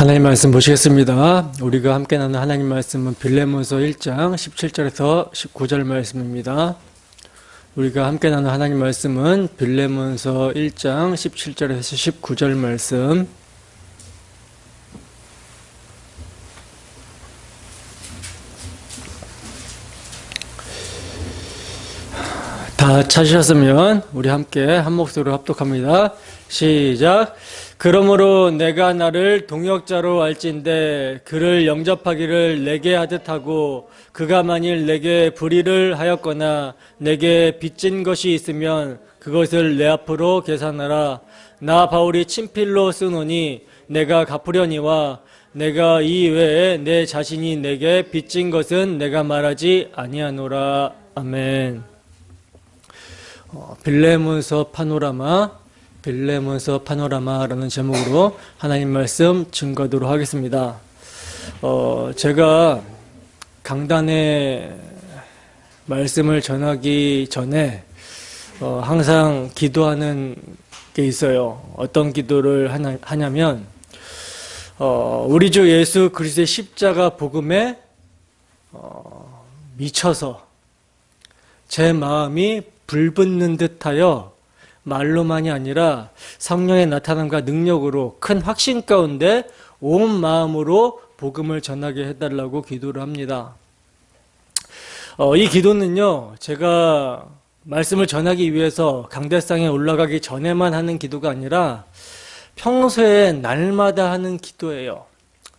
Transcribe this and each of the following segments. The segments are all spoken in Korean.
하나님 말씀 보시겠습니다. 우리가 함께 나눈 하나님 말씀은 빌레몬서 1장 17절에서 19절 말씀입니다. 우리가 함께 나눈 하나님 말씀은 빌레몬서 1장 17절에서 19절 말씀. 다 찾으셨으면 우리 함께 한 목소리로 합독합니다. 시작. 그러므로 내가 나를 동역자로 알진대 그를 영접하기를 내게 하듯 하고 그가 만일 내게 불의를 하였거나 내게 빚진 것이 있으면 그것을 내 앞으로 계산하라. 나 바울이 친필로 쓰노니 내가 갚으려니와 내가 이 외에 내 자신이 내게 빚진 것은 내가 말하지 아니하노라. 아멘. 빌레몬서 파노라마라는 제목으로 하나님 말씀 증거하도록 하겠습니다. 제가 강단에 말씀을 전하기 전에 항상 기도하는 게 있어요. 어떤 기도를 하냐면 우리 주 예수 그리스도의 십자가 복음에 미쳐서 제 마음이 불붙는 듯하여 말로만이 아니라 성령의 나타남과 능력으로 큰 확신 가운데 온 마음으로 복음을 전하게 해달라고 기도를 합니다. 이 기도는요, 제가 말씀을 전하기 위해서 강대상에 올라가기 전에만 하는 기도가 아니라 평소에 날마다 하는 기도예요.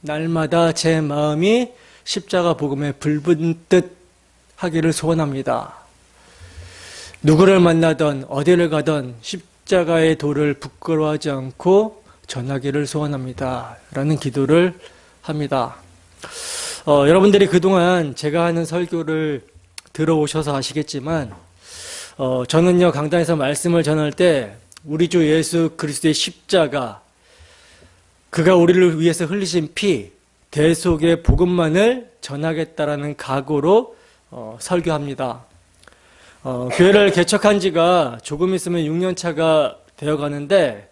날마다 제 마음이 십자가 복음에 불붙듯 하기를 소원합니다. 누구를 만나든 어디를 가든 십자가의 도를 부끄러워하지 않고 전하기를 소원합니다. 라는 기도를 합니다. 여러분들이 그동안 제가 하는 설교를 들어오셔서 아시겠지만 저는요 강단에서 말씀을 전할 때 우리 주 예수 그리스도의 십자가, 그가 우리를 위해서 흘리신 피, 대속의 복음만을 전하겠다라는 각오로 설교합니다. 교회를 개척한 지가 조금 있으면 6년 차가 되어 가는데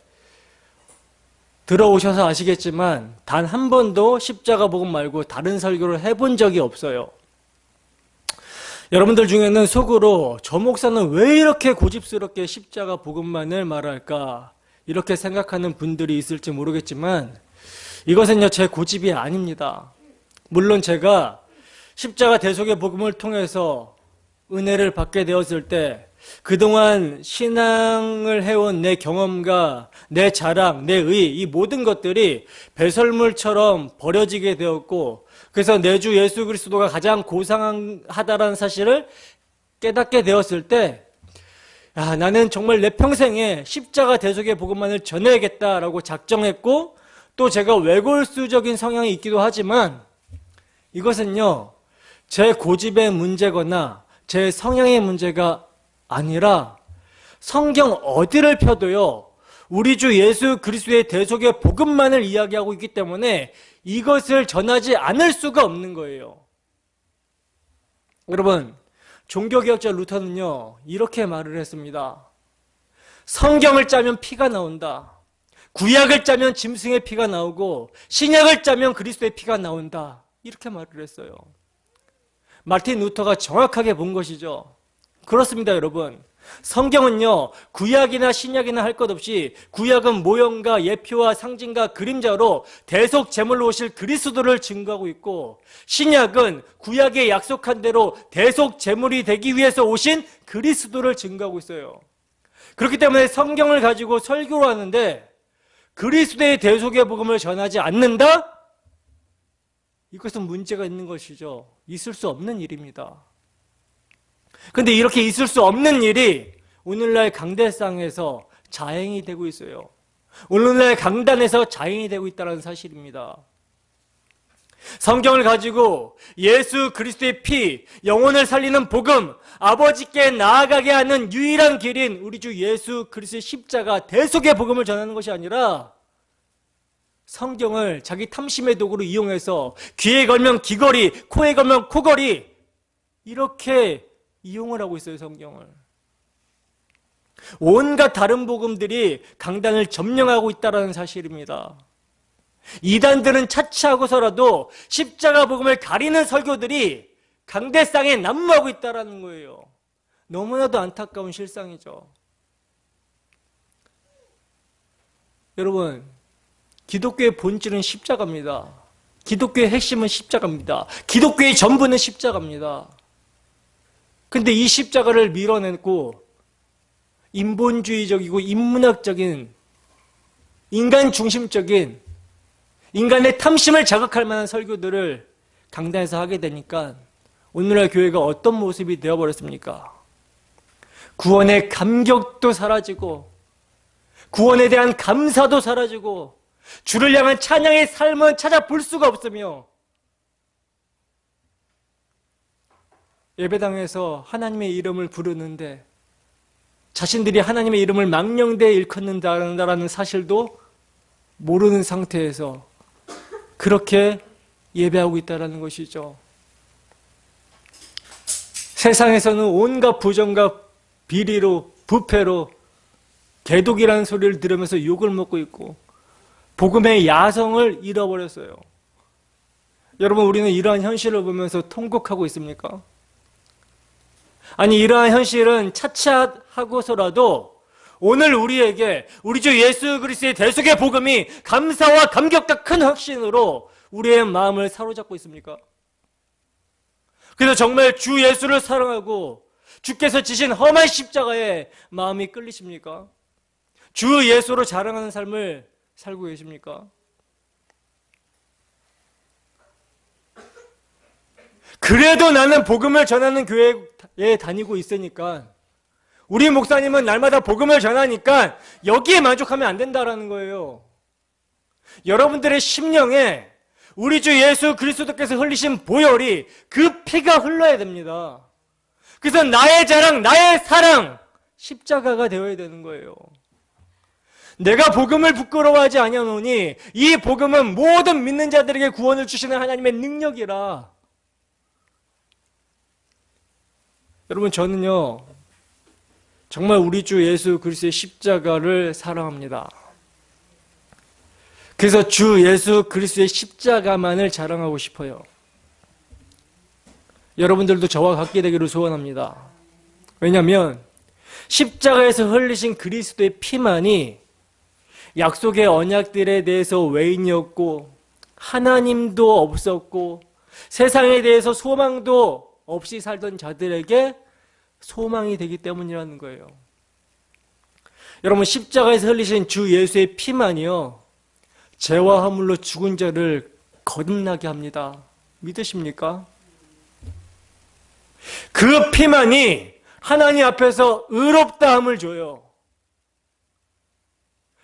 들어오셔서 아시겠지만 단 한 번도 십자가 복음 말고 다른 설교를 해본 적이 없어요. 여러분들 중에는 속으로 저 목사는 왜 이렇게 고집스럽게 십자가 복음만을 말할까 이렇게 생각하는 분들이 있을지 모르겠지만 이것은요 제 고집이 아닙니다. 물론 제가 십자가 대속의 복음을 통해서 은혜를 받게 되었을 때 그동안 신앙을 해온 내 경험과 내 자랑, 내 의, 이 모든 것들이 배설물처럼 버려지게 되었고, 그래서 내 주 예수 그리스도가 가장 고상하다라는 사실을 깨닫게 되었을 때 나는 정말 내 평생에 십자가 대속의 복음만을 전해야겠다라고 작정했고, 또 제가 외골수적인 성향이 있기도 하지만 이것은요 제 고집의 문제거나 제 성향의 문제가 아니라 성경 어디를 펴도요 우리 주 예수 그리스도의 대속의 복음만을 이야기하고 있기 때문에 이것을 전하지 않을 수가 없는 거예요. 여러분, 종교개혁자 루터는요 이렇게 말을 했습니다. 성경을 짜면 피가 나온다. 구약을 짜면 짐승의 피가 나오고 신약을 짜면 그리스도의 피가 나온다. 이렇게 말을 했어요. 마틴 루터가 정확하게 본 것이죠. 그렇습니다, 여러분. 성경은요 구약이나 신약이나 할 것 없이 구약은 모형과 예표와 상징과 그림자로 대속 제물로 오실 그리스도를 증거하고 있고, 신약은 구약에 약속한 대로 대속 제물이 되기 위해서 오신 그리스도를 증거하고 있어요. 그렇기 때문에 성경을 가지고 설교를 하는데 그리스도의 대속의 복음을 전하지 않는다? 이것은 문제가 있는 것이죠. 있을 수 없는 일입니다. 그런데 이렇게 있을 수 없는 일이 오늘날 강대상에서 자행이 되고 있어요. 오늘날 강단에서 자행이 되고 있다는 사실입니다. 성경을 가지고 예수 그리스도의 피, 영혼을 살리는 복음, 아버지께 나아가게 하는 유일한 길인 우리 주 예수 그리스도의 십자가 대속의 복음을 전하는 것이 아니라 성경을 자기 탐심의 도구로 이용해서 귀에 걸면 귀걸이, 코에 걸면 코걸이, 이렇게 이용을 하고 있어요. 성경을. 온갖 다른 복음들이 강단을 점령하고 있다는 사실입니다. 이단들은 차치하고서라도 십자가 복음을 가리는 설교들이 강대상에 난무하고 있다는 거예요. 너무나도 안타까운 실상이죠. 여러분, 기독교의 본질은 십자가입니다. 기독교의 핵심은 십자가입니다. 기독교의 전부는 십자가입니다. 근데 이 십자가를 밀어내고 인본주의적이고 인문학적인 인간 중심적인 인간의 탐심을 자극할 만한 설교들을 강단에서 하게 되니까 오늘날 교회가 어떤 모습이 되어버렸습니까? 구원의 감격도 사라지고 구원에 대한 감사도 사라지고 주를 향한 찬양의 삶은 찾아볼 수가 없으며 예배당에서 하나님의 이름을 부르는데 자신들이 하나님의 이름을 망령되이 일컫는다는 사실도 모르는 상태에서 그렇게 예배하고 있다는 것이죠. 세상에서는 온갖 부정과 비리로 부패로 개독이라는 소리를 들으면서 욕을 먹고 있고 복음의 야성을 잃어버렸어요. 여러분, 우리는 이러한 현실을 보면서 통곡하고 있습니까? 아니, 이러한 현실은 차치하고서라도 오늘 우리에게 우리 주 예수 그리스도의 대속의 복음이 감사와 감격과 큰 확신으로 우리의 마음을 사로잡고 있습니까? 그래서 정말 주 예수를 사랑하고 주께서 지신 험한 십자가에 마음이 끌리십니까? 주 예수로 자랑하는 삶을 살고 계십니까? 그래도 나는 복음을 전하는 교회에 다니고 있으니까 우리 목사님은 날마다 복음을 전하니까 여기에 만족하면 안 된다라는 거예요. 여러분들의 심령에 우리 주 예수 그리스도께서 흘리신 보혈이 그 피가 흘러야 됩니다. 그래서 나의 자랑, 나의 사랑, 십자가가 되어야 되는 거예요. 내가 복음을 부끄러워하지 아니하노니 이 복음은 모든 믿는 자들에게 구원을 주시는 하나님의 능력이라. 여러분, 저는요 정말 우리 주 예수 그리스도의 십자가를 사랑합니다. 그래서 주 예수 그리스도의 십자가만을 자랑하고 싶어요. 여러분들도 저와 같게 되기를 소원합니다. 왜냐하면 십자가에서 흘리신 그리스도의 피만이 약속의 언약들에 대해서 외인이었고 하나님도 없었고 세상에 대해서 소망도 없이 살던 자들에게 소망이 되기 때문이라는 거예요. 여러분, 십자가에서 흘리신 주 예수의 피만이요 죄와 허물로 죽은 자를 거듭나게 합니다. 믿으십니까? 그 피만이 하나님 앞에서 의롭다함을 줘요.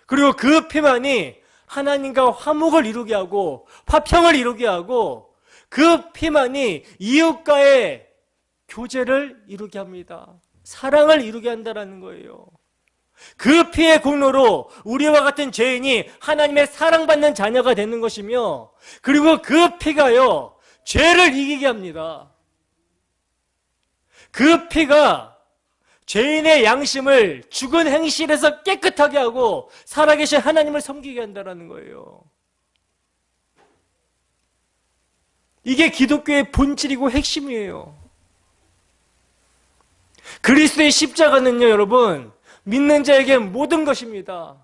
그리고 그 피만이 하나님과 화목을 이루게 하고 화평을 이루게 하고 그 피만이 이웃과의 교제를 이루게 합니다. 사랑을 이루게 한다는 거예요. 그 피의 공로로 우리와 같은 죄인이 하나님의 사랑받는 자녀가 되는 것이며 그리고 그 피가요 죄를 이기게 합니다. 그 피가 죄인의 양심을 죽은 행실에서 깨끗하게 하고 살아계신 하나님을 섬기게 한다는 거예요. 이게 기독교의 본질이고 핵심이에요. 그리스도의 십자가는요, 여러분, 믿는 자에게 모든 것입니다.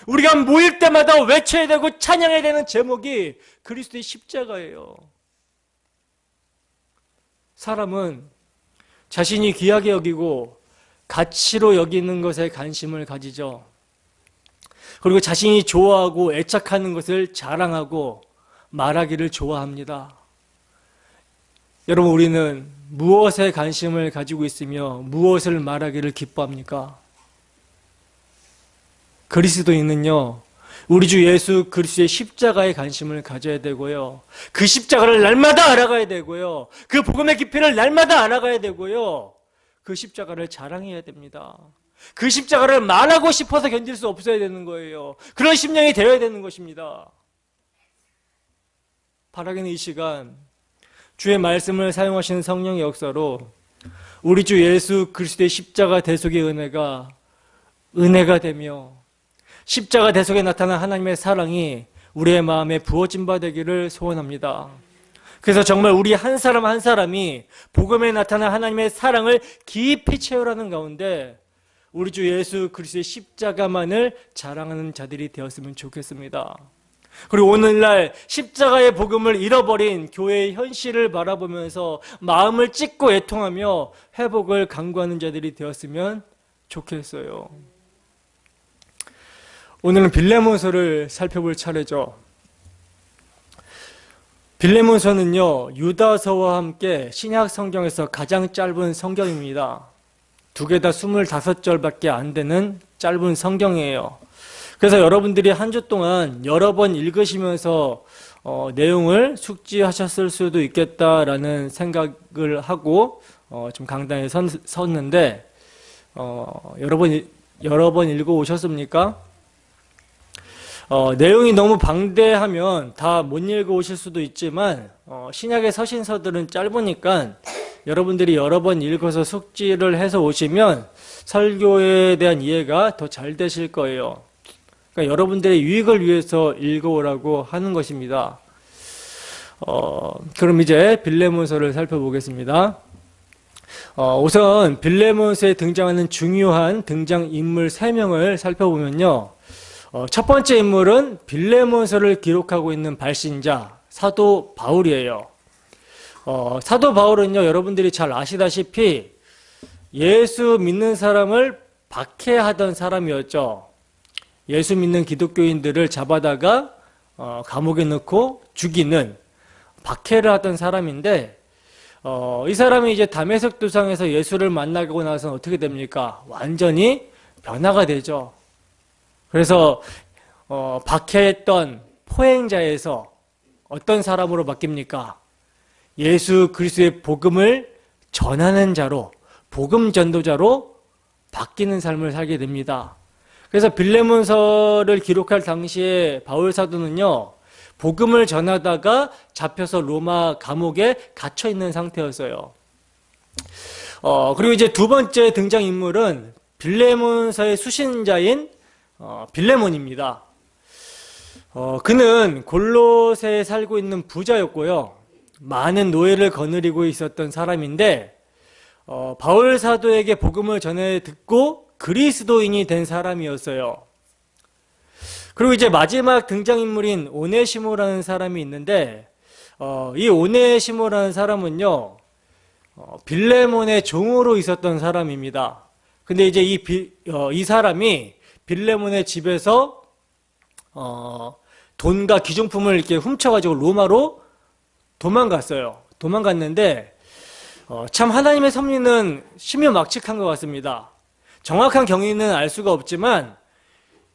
우리가 모일 때마다 외쳐야 되고 찬양해야 되는 제목이 그리스도의 십자가예요. 사람은 자신이 귀하게 여기고 가치로 여기는 것에 관심을 가지죠. 그리고 자신이 좋아하고 애착하는 것을 자랑하고 말하기를 좋아합니다. 여러분, 우리는 무엇에 관심을 가지고 있으며 무엇을 말하기를 기뻐합니까? 그리스도인은요, 우리 주 예수 그리스도의 십자가에 관심을 가져야 되고요. 그 십자가를 날마다 알아가야 되고요. 그 복음의 깊이를 날마다 알아가야 되고요. 그 십자가를 자랑해야 됩니다. 그 십자가를 말하고 싶어서 견딜 수 없어야 되는 거예요. 그런 심령이 되어야 되는 것입니다. 바라기는 이 시간 주의 말씀을 사용하시는 성령의 역사로 우리 주 예수 그리스도의 십자가 대속의 은혜가 되며 십자가 대속에 나타난 하나님의 사랑이 우리의 마음에 부어진 바 되기를 소원합니다. 그래서 정말 우리 한 사람 한 사람이 복음에 나타난 하나님의 사랑을 깊이 채우라는 가운데 우리 주 예수 그리스도의 십자가만을 자랑하는 자들이 되었으면 좋겠습니다. 그리고 오늘날 십자가의 복음을 잃어버린 교회의 현실을 바라보면서 마음을 찢고 애통하며 회복을 간구하는 자들이 되었으면 좋겠어요. 오늘은 빌레몬서를 살펴볼 차례죠. 빌레몬서는요, 유다서와 함께 신약 성경에서 가장 짧은 성경입니다. 두 개 다 25절밖에 안 되는 짧은 성경이에요. 그래서 여러분들이 한 주 동안 여러 번 읽으시면서 내용을 숙지하셨을 수도 있겠다라는 생각을 하고 좀 강단에 섰는데 여러 번 읽어 오셨습니까? 내용이 너무 방대하면 다 못 읽어 오실 수도 있지만 신약의 서신서들은 짧으니까 여러분들이 여러 번 읽어서 숙지를 해서 오시면 설교에 대한 이해가 더 잘 되실 거예요. 그러니까 여러분들의 유익을 위해서 읽어오라고 하는 것입니다. 그럼 이제 빌레몬서를 살펴보겠습니다. 우선 빌레몬서에 등장하는 중요한 등장인물 3명을 살펴보면요. 첫 번째 인물은 빌레몬서를 기록하고 있는 발신자 사도 바울이에요. 사도 바울은요, 여러분들이 잘 아시다시피 예수 믿는 사람을 박해하던 사람이었죠. 예수 믿는 기독교인들을 잡아다가 감옥에 넣고 죽이는 박해를 하던 사람인데 이 사람이 이제 다메섹 도상에서 예수를 만나고 나서 어떻게 됩니까? 완전히 변화가 되죠. 그래서 박해했던 포행자에서 어떤 사람으로 바뀝니까? 예수 그리스도의 복음을 전하는 자로, 복음 전도자로 바뀌는 삶을 살게 됩니다. 그래서 빌레몬서를 기록할 당시에 바울 사도는요, 복음을 전하다가 잡혀서 로마 감옥에 갇혀 있는 상태였어요. 그리고 이제 두 번째 등장인물은 빌레몬서의 수신자인 빌레몬입니다. 그는 골로새에 살고 있는 부자였고요. 많은 노예를 거느리고 있었던 사람인데 바울 사도에게 복음을 전해 듣고 그리스도인이 된 사람이었어요. 그리고 이제 마지막 등장인물인 오네시모라는 사람이 있는데 이 오네시모라는 사람은요, 빌레몬의 종으로 있었던 사람입니다. 근데 이제 이 사람이 빌레몬의 집에서 돈과 귀중품을 이렇게 훔쳐가지고 로마로 도망갔는데 참 하나님의 섭리는 신묘막측한 것 같습니다. 정확한 경위는 알 수가 없지만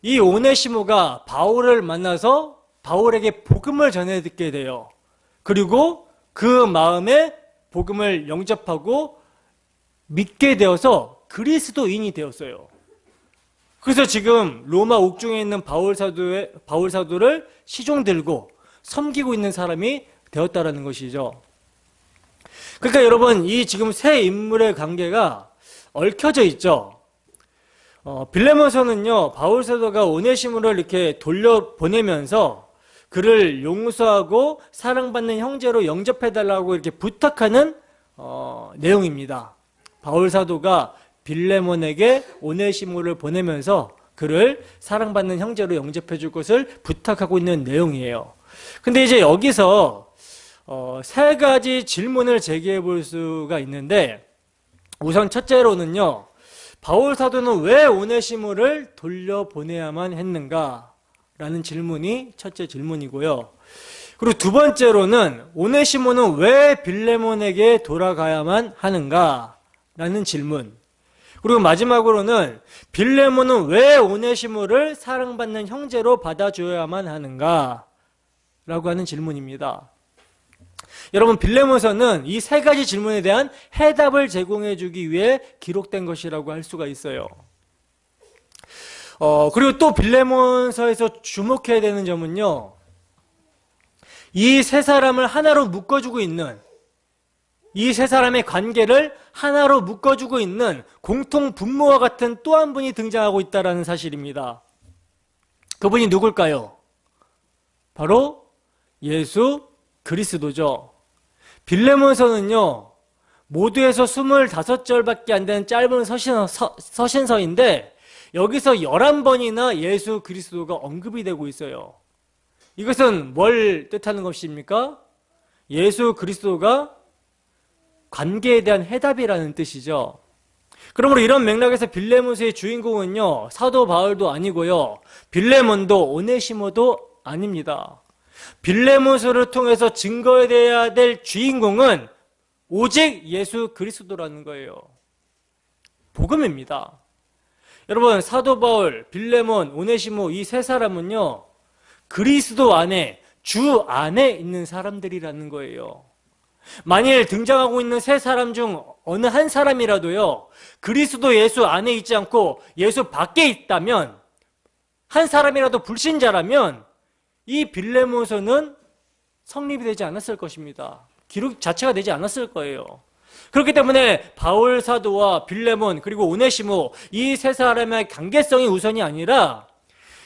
이 오네시모가 바울을 만나서 바울에게 복음을 전해 듣게 돼요. 그리고 그 마음에 복음을 영접하고 믿게 되어서 그리스도인이 되었어요. 그래서 지금 로마 옥중에 있는 바울 사도를 시종 들고 섬기고 있는 사람이 되었다라는 것이죠. 그러니까 여러분, 이 지금 세 인물의 관계가 얽혀져 있죠. 빌레몬서는요, 바울 사도가 오네시모를 이렇게 돌려보내면서 그를 용서하고 사랑받는 형제로 영접해달라고 이렇게 부탁하는 내용입니다. 바울 사도가 빌레몬에게 오네시모를 보내면서 그를 사랑받는 형제로 영접해 줄 것을 부탁하고 있는 내용이에요. 근데 이제 여기서 세 가지 질문을 제기해 볼 수가 있는데, 우선 첫째로는요, 바울 사도는 왜 오네시모를 돌려보내야만 했는가? 라는 질문이 첫째 질문이고요. 그리고 두 번째로는 오네시모는 왜 빌레몬에게 돌아가야만 하는가? 라는 질문. 그리고 마지막으로는 빌레몬은 왜 오네시모를 사랑받는 형제로 받아줘야만 하는가? 라고 하는 질문입니다. 여러분, 빌레몬서는 이 세 가지 질문에 대한 해답을 제공해 주기 위해 기록된 것이라고 할 수가 있어요. 그리고 또 빌레몬서에서 주목해야 되는 점은요, 이 세 사람을 하나로 묶어주고 있는, 이 세 사람의 관계를 하나로 묶어주고 있는 공통 분모와 같은 또 한 분이 등장하고 있다는 사실입니다. 그분이 누굴까요? 바로 예수 그리스도죠. 빌레몬서는요, 모두에서 25절밖에 안 되는 짧은 서신서인데 여기서 11번이나 예수 그리스도가 언급이 되고 있어요. 이것은 뭘 뜻하는 것입니까? 예수 그리스도가 관계에 대한 해답이라는 뜻이죠. 그러므로 이런 맥락에서 빌레몬서의 주인공은요, 사도 바울도 아니고요, 빌레몬도 오네시모도 아닙니다. 빌레몬서를 통해서 증거해야 될 주인공은 오직 예수 그리스도라는 거예요. 복음입니다. 여러분, 사도 바울, 빌레몬, 오네시모 이 세 사람은요, 그리스도 안에, 주 안에 있는 사람들이라는 거예요. 만일 등장하고 있는 세 사람 중 어느 한 사람이라도요, 그리스도 예수 안에 있지 않고 예수 밖에 있다면, 한 사람이라도 불신자라면 이 빌레몬서는 성립이 되지 않았을 것입니다. 기록 자체가 되지 않았을 거예요. 그렇기 때문에 바울 사도와 빌레몬 그리고 오네시모 이 세 사람의 관계성이 우선이 아니라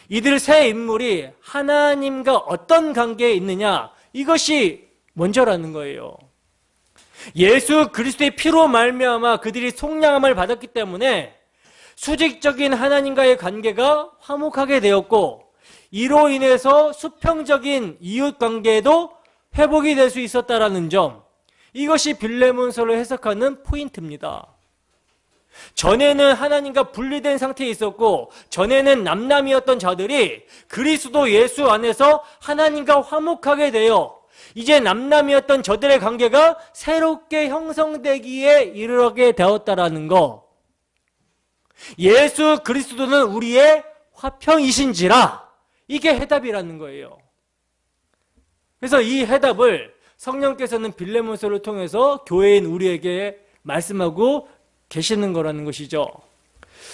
이들 세 인물이 하나님과 어떤 관계에 있느냐, 이것이 먼저라는 거예요. 예수 그리스도의 피로 말미암아 그들이 속량함을 받았기 때문에 수직적인 하나님과의 관계가 화목하게 되었고, 이로 인해서 수평적인 이웃 관계에도 회복이 될 수 있었다라는 점, 이것이 빌레몬서를 해석하는 포인트입니다. 전에는 하나님과 분리된 상태에 있었고, 전에는 남남이었던 자들이 그리스도 예수 안에서 하나님과 화목하게 되어 이제 남남이었던 저들의 관계가 새롭게 형성되기에 이르게 되었다라는 거. 예수 그리스도는 우리의 화평이신지라, 이게 해답이라는 거예요. 그래서 이 해답을 성령께서는 빌레몬서를 통해서 교회인 우리에게 말씀하고 계시는 거라는 것이죠.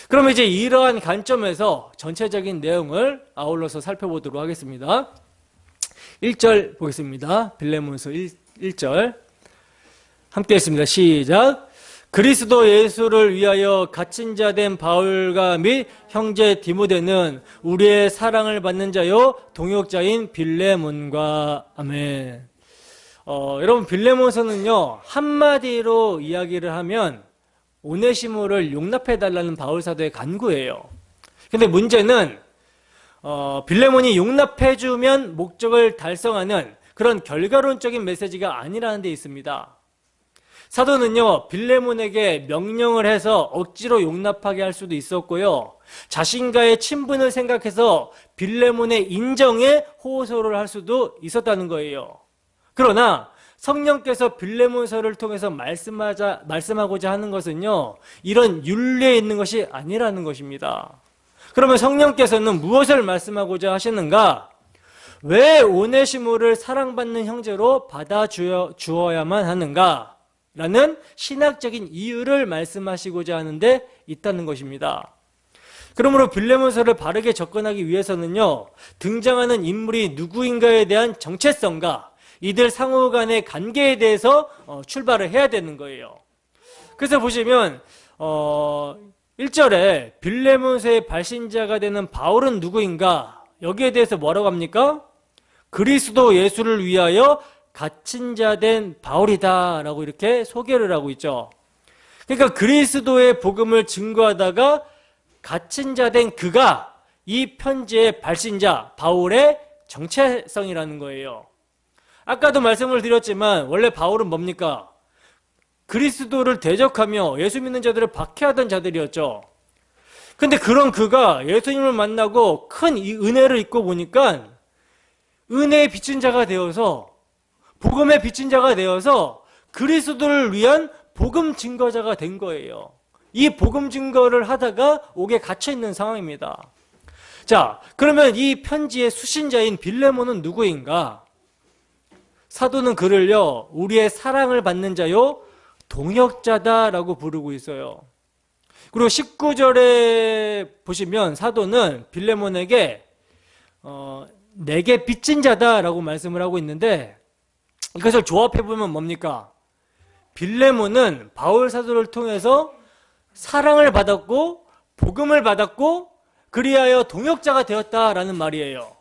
그럼 이제 이러한 관점에서 전체적인 내용을 아울러서 살펴보도록 하겠습니다. 1절 보겠습니다. 빌레몬서 1절 함께 했습니다. 시작. 그리스도 예수를 위하여 갇힌 자 된 바울과 및 형제 디모데는 우리의 사랑을 받는 자요 동역자인 빌레몬과. 아멘. 여러분, 빌레몬서는요, 한마디로 이야기를 하면 오네시모를 용납해달라는 바울 사도의 간구예요. 근데 문제는 빌레몬이 용납해주면 목적을 달성하는 그런 결과론적인 메시지가 아니라는 데 있습니다. 사도는요, 빌레몬에게 명령을 해서 억지로 용납하게 할 수도 있었고요, 자신과의 친분을 생각해서 빌레몬의 인정에 호소를 할 수도 있었다는 거예요. 그러나 성령께서 빌레몬서를 통해서 말씀하고자 하는 것은요, 이런 윤리에 있는 것이 아니라는 것입니다. 그러면 성령께서는 무엇을 말씀하고자 하시는가? 왜 오네시모를 사랑받는 형제로 받아주어야만 하는가? 라는 신학적인 이유를 말씀하시고자 하는데 있다는 것입니다. 그러므로 빌레몬서를 바르게 접근하기 위해서는요, 등장하는 인물이 누구인가에 대한 정체성과 이들 상호 간의 관계에 대해서 출발을 해야 되는 거예요. 그래서 보시면 1절에 빌레몬서의 발신자가 되는 바울은 누구인가? 여기에 대해서 뭐라고 합니까? 그리스도 예수를 위하여 갇힌 자 된 바울이다 라고 이렇게 소개를 하고 있죠. 그러니까 그리스도의 복음을 증거하다가 갇힌 자 된 그가 이 편지의 발신자 바울의 정체성이라는 거예요. 아까도 말씀을 드렸지만 원래 바울은 뭡니까? 그리스도를 대적하며 예수 믿는 자들을 박해하던 자들이었죠. 근데 그런 그가 예수님을 만나고 큰 이 은혜를 입고 보니까 은혜의 빚진 자가 되어서, 복음의 빚진 자가 되어서 그리스도를 위한 복음 증거자가 된 거예요. 이 복음 증거를 하다가 옥에 갇혀 있는 상황입니다. 자, 그러면 이 편지의 수신자인 빌레몬은 누구인가? 사도는 그를요, 우리의 사랑을 받는 자요 동역자다라고 부르고 있어요. 그리고 19절에 보시면 사도는 빌레몬에게 내게 빚진 자다라고 말씀을 하고 있는데, 이것을 조합해보면 뭡니까? 빌레몬은 바울 사도를 통해서 사랑을 받았고 복음을 받았고 그리하여 동역자가 되었다라는 말이에요.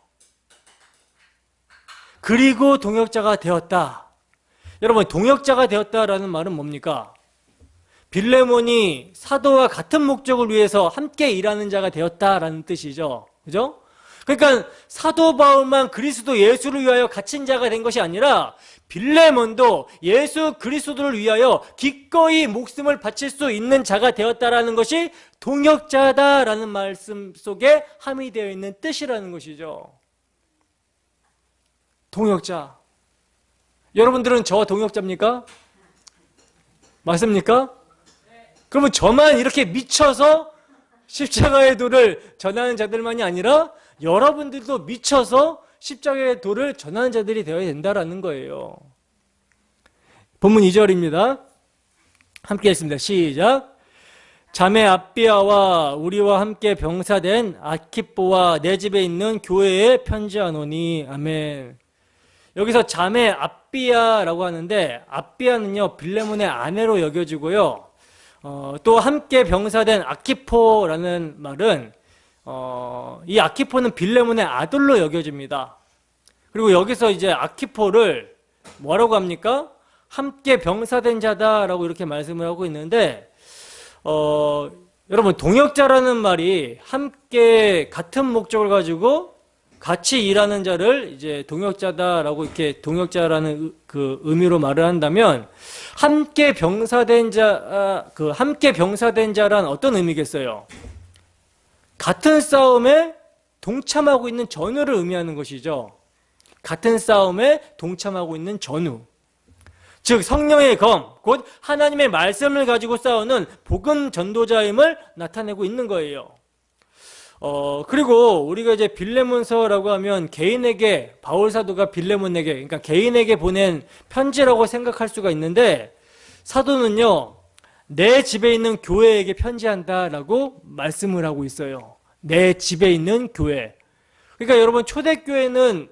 그리고 동역자가 되었다. 여러분, 동역자가 되었다라는 말은 뭡니까? 빌레몬이 사도와 같은 목적을 위해서 함께 일하는 자가 되었다라는 뜻이죠. 그죠? 그러니까 사도 바울만 그리스도 예수를 위하여 갇힌 자가 된 것이 아니라 빌레몬도 예수 그리스도를 위하여 기꺼이 목숨을 바칠 수 있는 자가 되었다라는 것이 동역자다라는 말씀 속에 함의되어 있는 뜻이라는 것이죠. 동역자. 여러분들은 저와 동역자입니까? 맞습니까? 그러면 저만 이렇게 미쳐서 십자가의 도를 전하는 자들만이 아니라 여러분들도 미쳐서 십자가의 도를 전하는 자들이 되어야 된다라는 거예요. 본문 2절입니다. 함께 했습니다. 시작. 자매 아비아와 우리와 함께 병사된 아키포와 내 집에 있는 교회에 편지하노니. 아멘. 여기서 자매 아비아라고 하는데, 아비아는요 빌레몬의 아내로 여겨지고요. 또 함께 병사된 아키포라는 말은 이 아키포는 빌레몬의 아들로 여겨집니다. 그리고 여기서 이제 아키포를 뭐라고 합니까? 함께 병사된 자다라고 이렇게 말씀을 하고 있는데, 여러분, 동역자라는 말이 함께 같은 목적을 가지고 같이 일하는 자를 이제 동역자다라고 이렇게 동역자라는 그 의미로 말을 한다면, 함께 병사된 자란 어떤 의미겠어요? 같은 싸움에 동참하고 있는 전우를 의미하는 것이죠. 같은 싸움에 동참하고 있는 전우. 즉 성령의 검, 곧 하나님의 말씀을 가지고 싸우는 복음 전도자임을 나타내고 있는 거예요. 그리고 우리가 이제 빌레몬서라고 하면 개인에게, 바울 사도가 빌레몬에게, 그러니까 개인에게 보낸 편지라고 생각할 수가 있는데, 사도는요 내 집에 있는 교회에게 편지한다라고 말씀을 하고 있어요. 내 집에 있는 교회. 그러니까 여러분, 초대교회는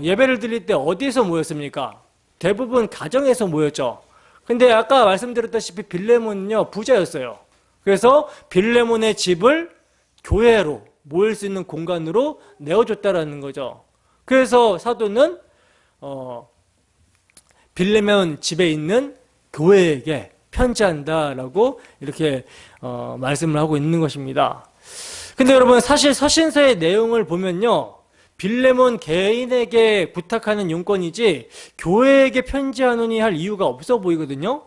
예배를 드릴 때 어디에서 모였습니까? 대부분 가정에서 모였죠. 근데 아까 말씀드렸다시피 빌레몬은요 부자였어요. 그래서 빌레몬의 집을 교회로, 모일 수 있는 공간으로 내어줬다라는 거죠. 그래서 사도는 빌레몬 집에 있는 교회에게 편지한다라고 이렇게 말씀을 하고 있는 것입니다. 근데 여러분, 사실 서신서의 내용을 보면요 빌레몬 개인에게 부탁하는 용건이지 교회에게 편지하노니 할 이유가 없어 보이거든요.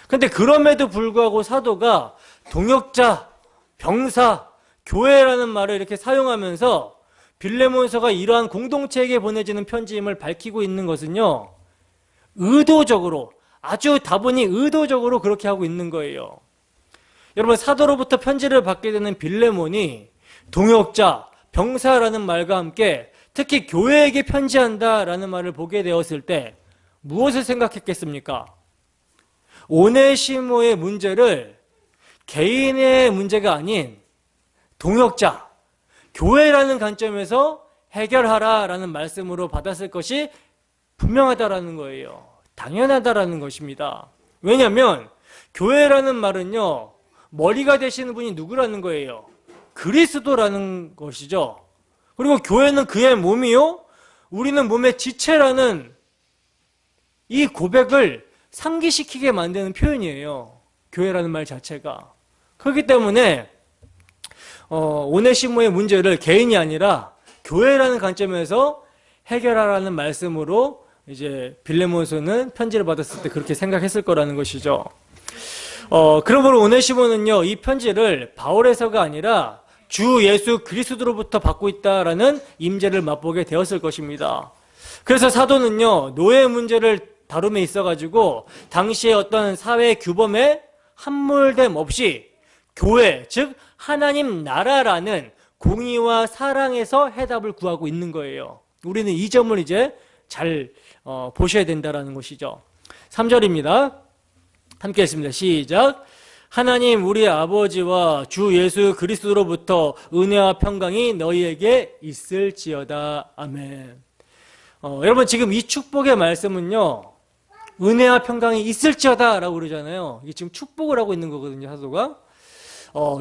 근데 그럼에도 불구하고 사도가 동역자, 병사, 교회라는 말을 이렇게 사용하면서 빌레몬서가 이러한 공동체에게 보내지는 편지임을 밝히고 있는 것은요 의도적으로, 아주 다분히 의도적으로 그렇게 하고 있는 거예요. 여러분, 사도로부터 편지를 받게 되는 빌레몬이 동역자, 병사라는 말과 함께 특히 교회에게 편지한다라는 말을 보게 되었을 때 무엇을 생각했겠습니까? 오네시모의 문제를 개인의 문제가 아닌 동역자, 교회라는 관점에서 해결하라라는 말씀으로 받았을 것이 분명하다라는 거예요. 당연하다라는 것입니다. 왜냐하면 교회라는 말은요 머리가 되시는 분이 누구라는 거예요? 그리스도라는 것이죠. 그리고 교회는 그의 몸이요 우리는 몸의 지체라는 이 고백을 상기시키게 만드는 표현이에요. 교회라는 말 자체가. 그렇기 때문에 오네시모의 문제를 개인이 아니라 교회라는 관점에서 해결하라는 말씀으로 이제 빌레몬서는 편지를 받았을 때 그렇게 생각했을 거라는 것이죠. 그러므로 오네시모는요 이 편지를 바울에서가 아니라 주 예수 그리스도로부터 받고 있다라는 임재를 맛보게 되었을 것입니다. 그래서 사도는요 노예 문제를 다룸에 있어가지고 당시의 어떤 사회 규범에 함몰됨 없이 교회, 즉 하나님 나라라는 공의와 사랑에서 해답을 구하고 있는 거예요. 우리는 이 점을 이제 잘 보셔야 된다는 것이죠. 3절입니다. 함께 했습니다. 시작. 하나님 우리 아버지와 주 예수 그리스도로부터 은혜와 평강이 너희에게 있을지어다. 아멘. 여러분, 지금 이 축복의 말씀은요 은혜와 평강이 있을지어다 라고 그러잖아요. 이게 지금 축복을 하고 있는 거거든요, 사도가.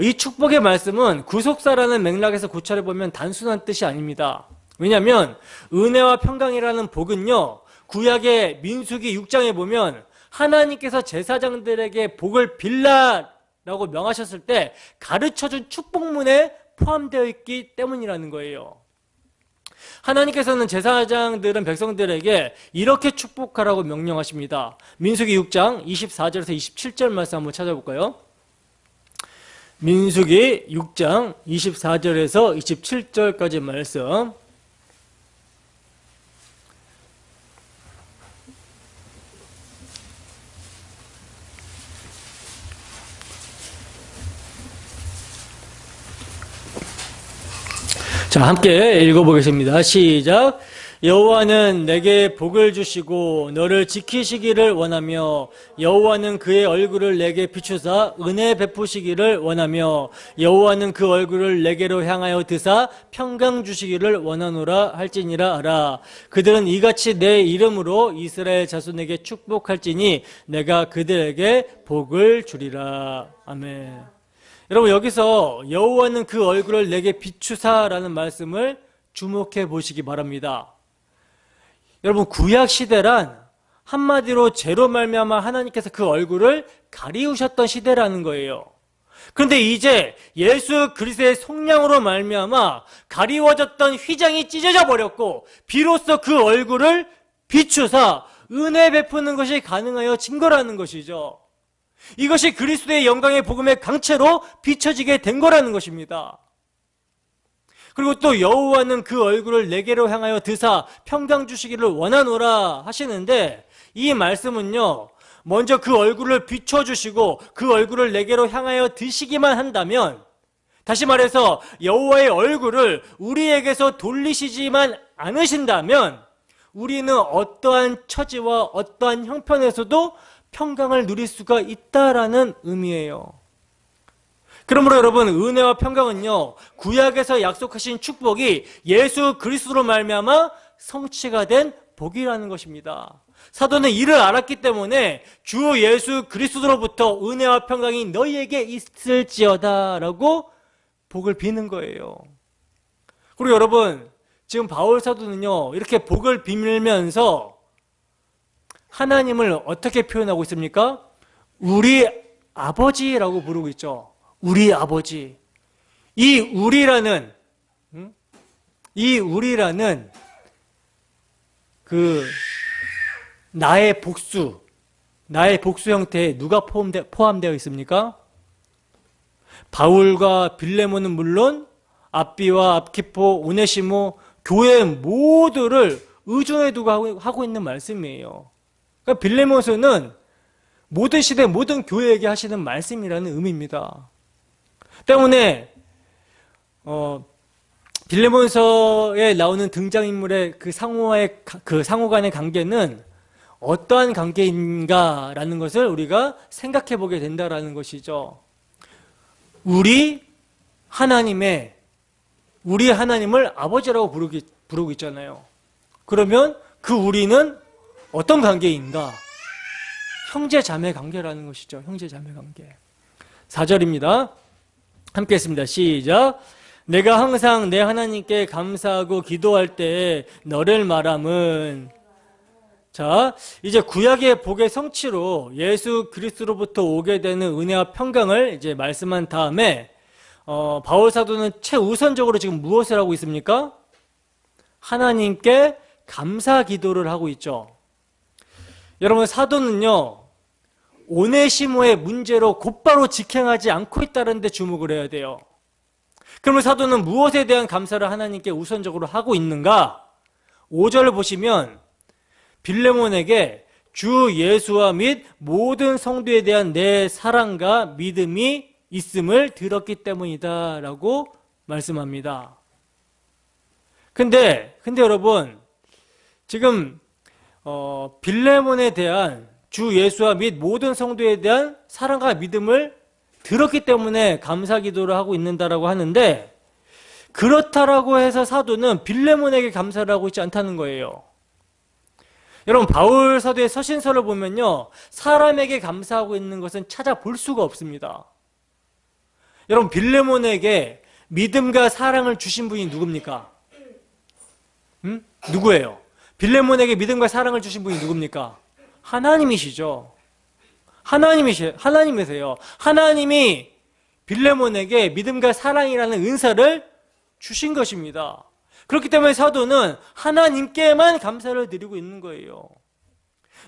이 축복의 말씀은 구속사라는 맥락에서 고찰해 보면 단순한 뜻이 아닙니다. 왜냐하면 은혜와 평강이라는 복은요, 구약의 민수기 6장에 보면 하나님께서 제사장들에게 복을 빌라라고 명하셨을 때 가르쳐준 축복문에 포함되어 있기 때문이라는 거예요. 하나님께서는 제사장들은 백성들에게 이렇게 축복하라고 명령하십니다. 민수기 6장 24절에서 27절 말씀 한번 찾아볼까요? 민수기 6장 24절에서 27절까지 말씀. 자, 함께 읽어보겠습니다. 시작. 여호와는 내게 복을 주시고 너를 지키시기를 원하며 여호와는 그의 얼굴을 내게 비추사 은혜 베푸시기를 원하며 여호와는 그 얼굴을 내게로 향하여 드사 평강 주시기를 원하노라 할지니라 알아. 그들은 이같이 내 이름으로 이스라엘 자손에게 축복할지니 내가 그들에게 복을 주리라. 아멘. 여러분, 여기서 여호와는 그 얼굴을 내게 비추사라는 말씀을 주목해 보시기 바랍니다. 여러분, 구약 시대란 한마디로 죄로 말미암아 하나님께서 그 얼굴을 가리우셨던 시대라는 거예요. 그런데 이제 예수 그리스도의 속량으로 말미암아 가리워졌던 휘장이 찢어져 버렸고 비로소 그 얼굴을 비추사 은혜 베푸는 것이 가능하여진 거라는 것이죠. 이것이 그리스도의 영광의 복음의 강체로 비춰지게 된 거라는 것입니다. 그리고 또 여호와는 그 얼굴을 내게로 향하여 드사 평강 주시기를 원하노라 하시는데, 이 말씀은요, 먼저 그 얼굴을 비춰주시고 그 얼굴을 내게로 향하여 드시기만 한다면, 다시 말해서 여호와의 얼굴을 우리에게서 돌리시지만 않으신다면 우리는 어떠한 처지와 어떠한 형편에서도 평강을 누릴 수가 있다라는 의미예요. 그러므로 여러분, 은혜와 평강은요, 구약에서 약속하신 축복이 예수 그리스도로 말미암아 성취가 된 복이라는 것입니다. 사도는 이를 알았기 때문에 주 예수 그리스도로부터 은혜와 평강이 너희에게 있을지어다 라고 복을 비는 거예요. 그리고 여러분, 지금 바울 사도는요, 이렇게 복을 빌면서 하나님을 어떻게 표현하고 있습니까? 우리 아버지라고 부르고 있죠. 우리 아버지. 이 우리라는 그 나의 복수 형태에 누가 포함되어 있습니까? 바울과 빌레몬은 물론 앞비와 앞키포, 오네시모, 교회 모두를 의존해 두고 하고 있는 말씀이에요. 그러니까 빌레몬서는 모든 시대 모든 교회에게 하시는 말씀이라는 의미입니다. 때문에 빌레몬서에 나오는 등장인물의 그 상호 간의 관계는 어떠한 관계인가라는 것을 우리가 생각해 보게 된다라는 것이죠. 우리 하나님을 아버지라고 부르고 있잖아요. 그러면 그 우리는 어떤 관계인가? 형제 자매 관계라는 것이죠. 형제 자매 관계. 4절입니다. 함께 했습니다. 시작. 내가 항상 내 하나님께 감사하고 기도할 때 너를 말함은. 자, 이제 구약의 복의 성취로 예수 그리스도로부터 오게 되는 은혜와 평강을 이제 말씀한 다음에 바울 사도는 최우선적으로 지금 무엇을 하고 있습니까? 하나님께 감사 기도를 하고 있죠. 여러분, 사도는요, 오네시모의 문제로 곧바로 직행하지 않고 있다는 데 주목을 해야 돼요. 그러면 사도는 무엇에 대한 감사를 하나님께 우선적으로 하고 있는가? 5절을 보시면 빌레몬에게 주 예수와 및 모든 성도에 대한 내 사랑과 믿음이 있음을 들었기 때문이다 라고 말씀합니다. 근데 여러분, 지금 빌레몬에 대한 주 예수와 및 모든 성도에 대한 사랑과 믿음을 들었기 때문에 감사 기도를 하고 있는다라고 하는데, 그렇다라고 해서 사도는 빌레몬에게 감사를 하고 있지 않다는 거예요. 여러분, 바울 사도의 서신서를 보면요, 사람에게 감사하고 있는 것은 찾아볼 수가 없습니다. 여러분, 빌레몬에게 믿음과 사랑을 주신 분이 누굽니까? 누구예요? 빌레몬에게 믿음과 사랑을 주신 분이 누굽니까? 하나님이시죠. 하나님이세요. 하나님이 빌레몬에게 믿음과 사랑이라는 은사를 주신 것입니다. 그렇기 때문에 사도는 하나님께만 감사를 드리고 있는 거예요.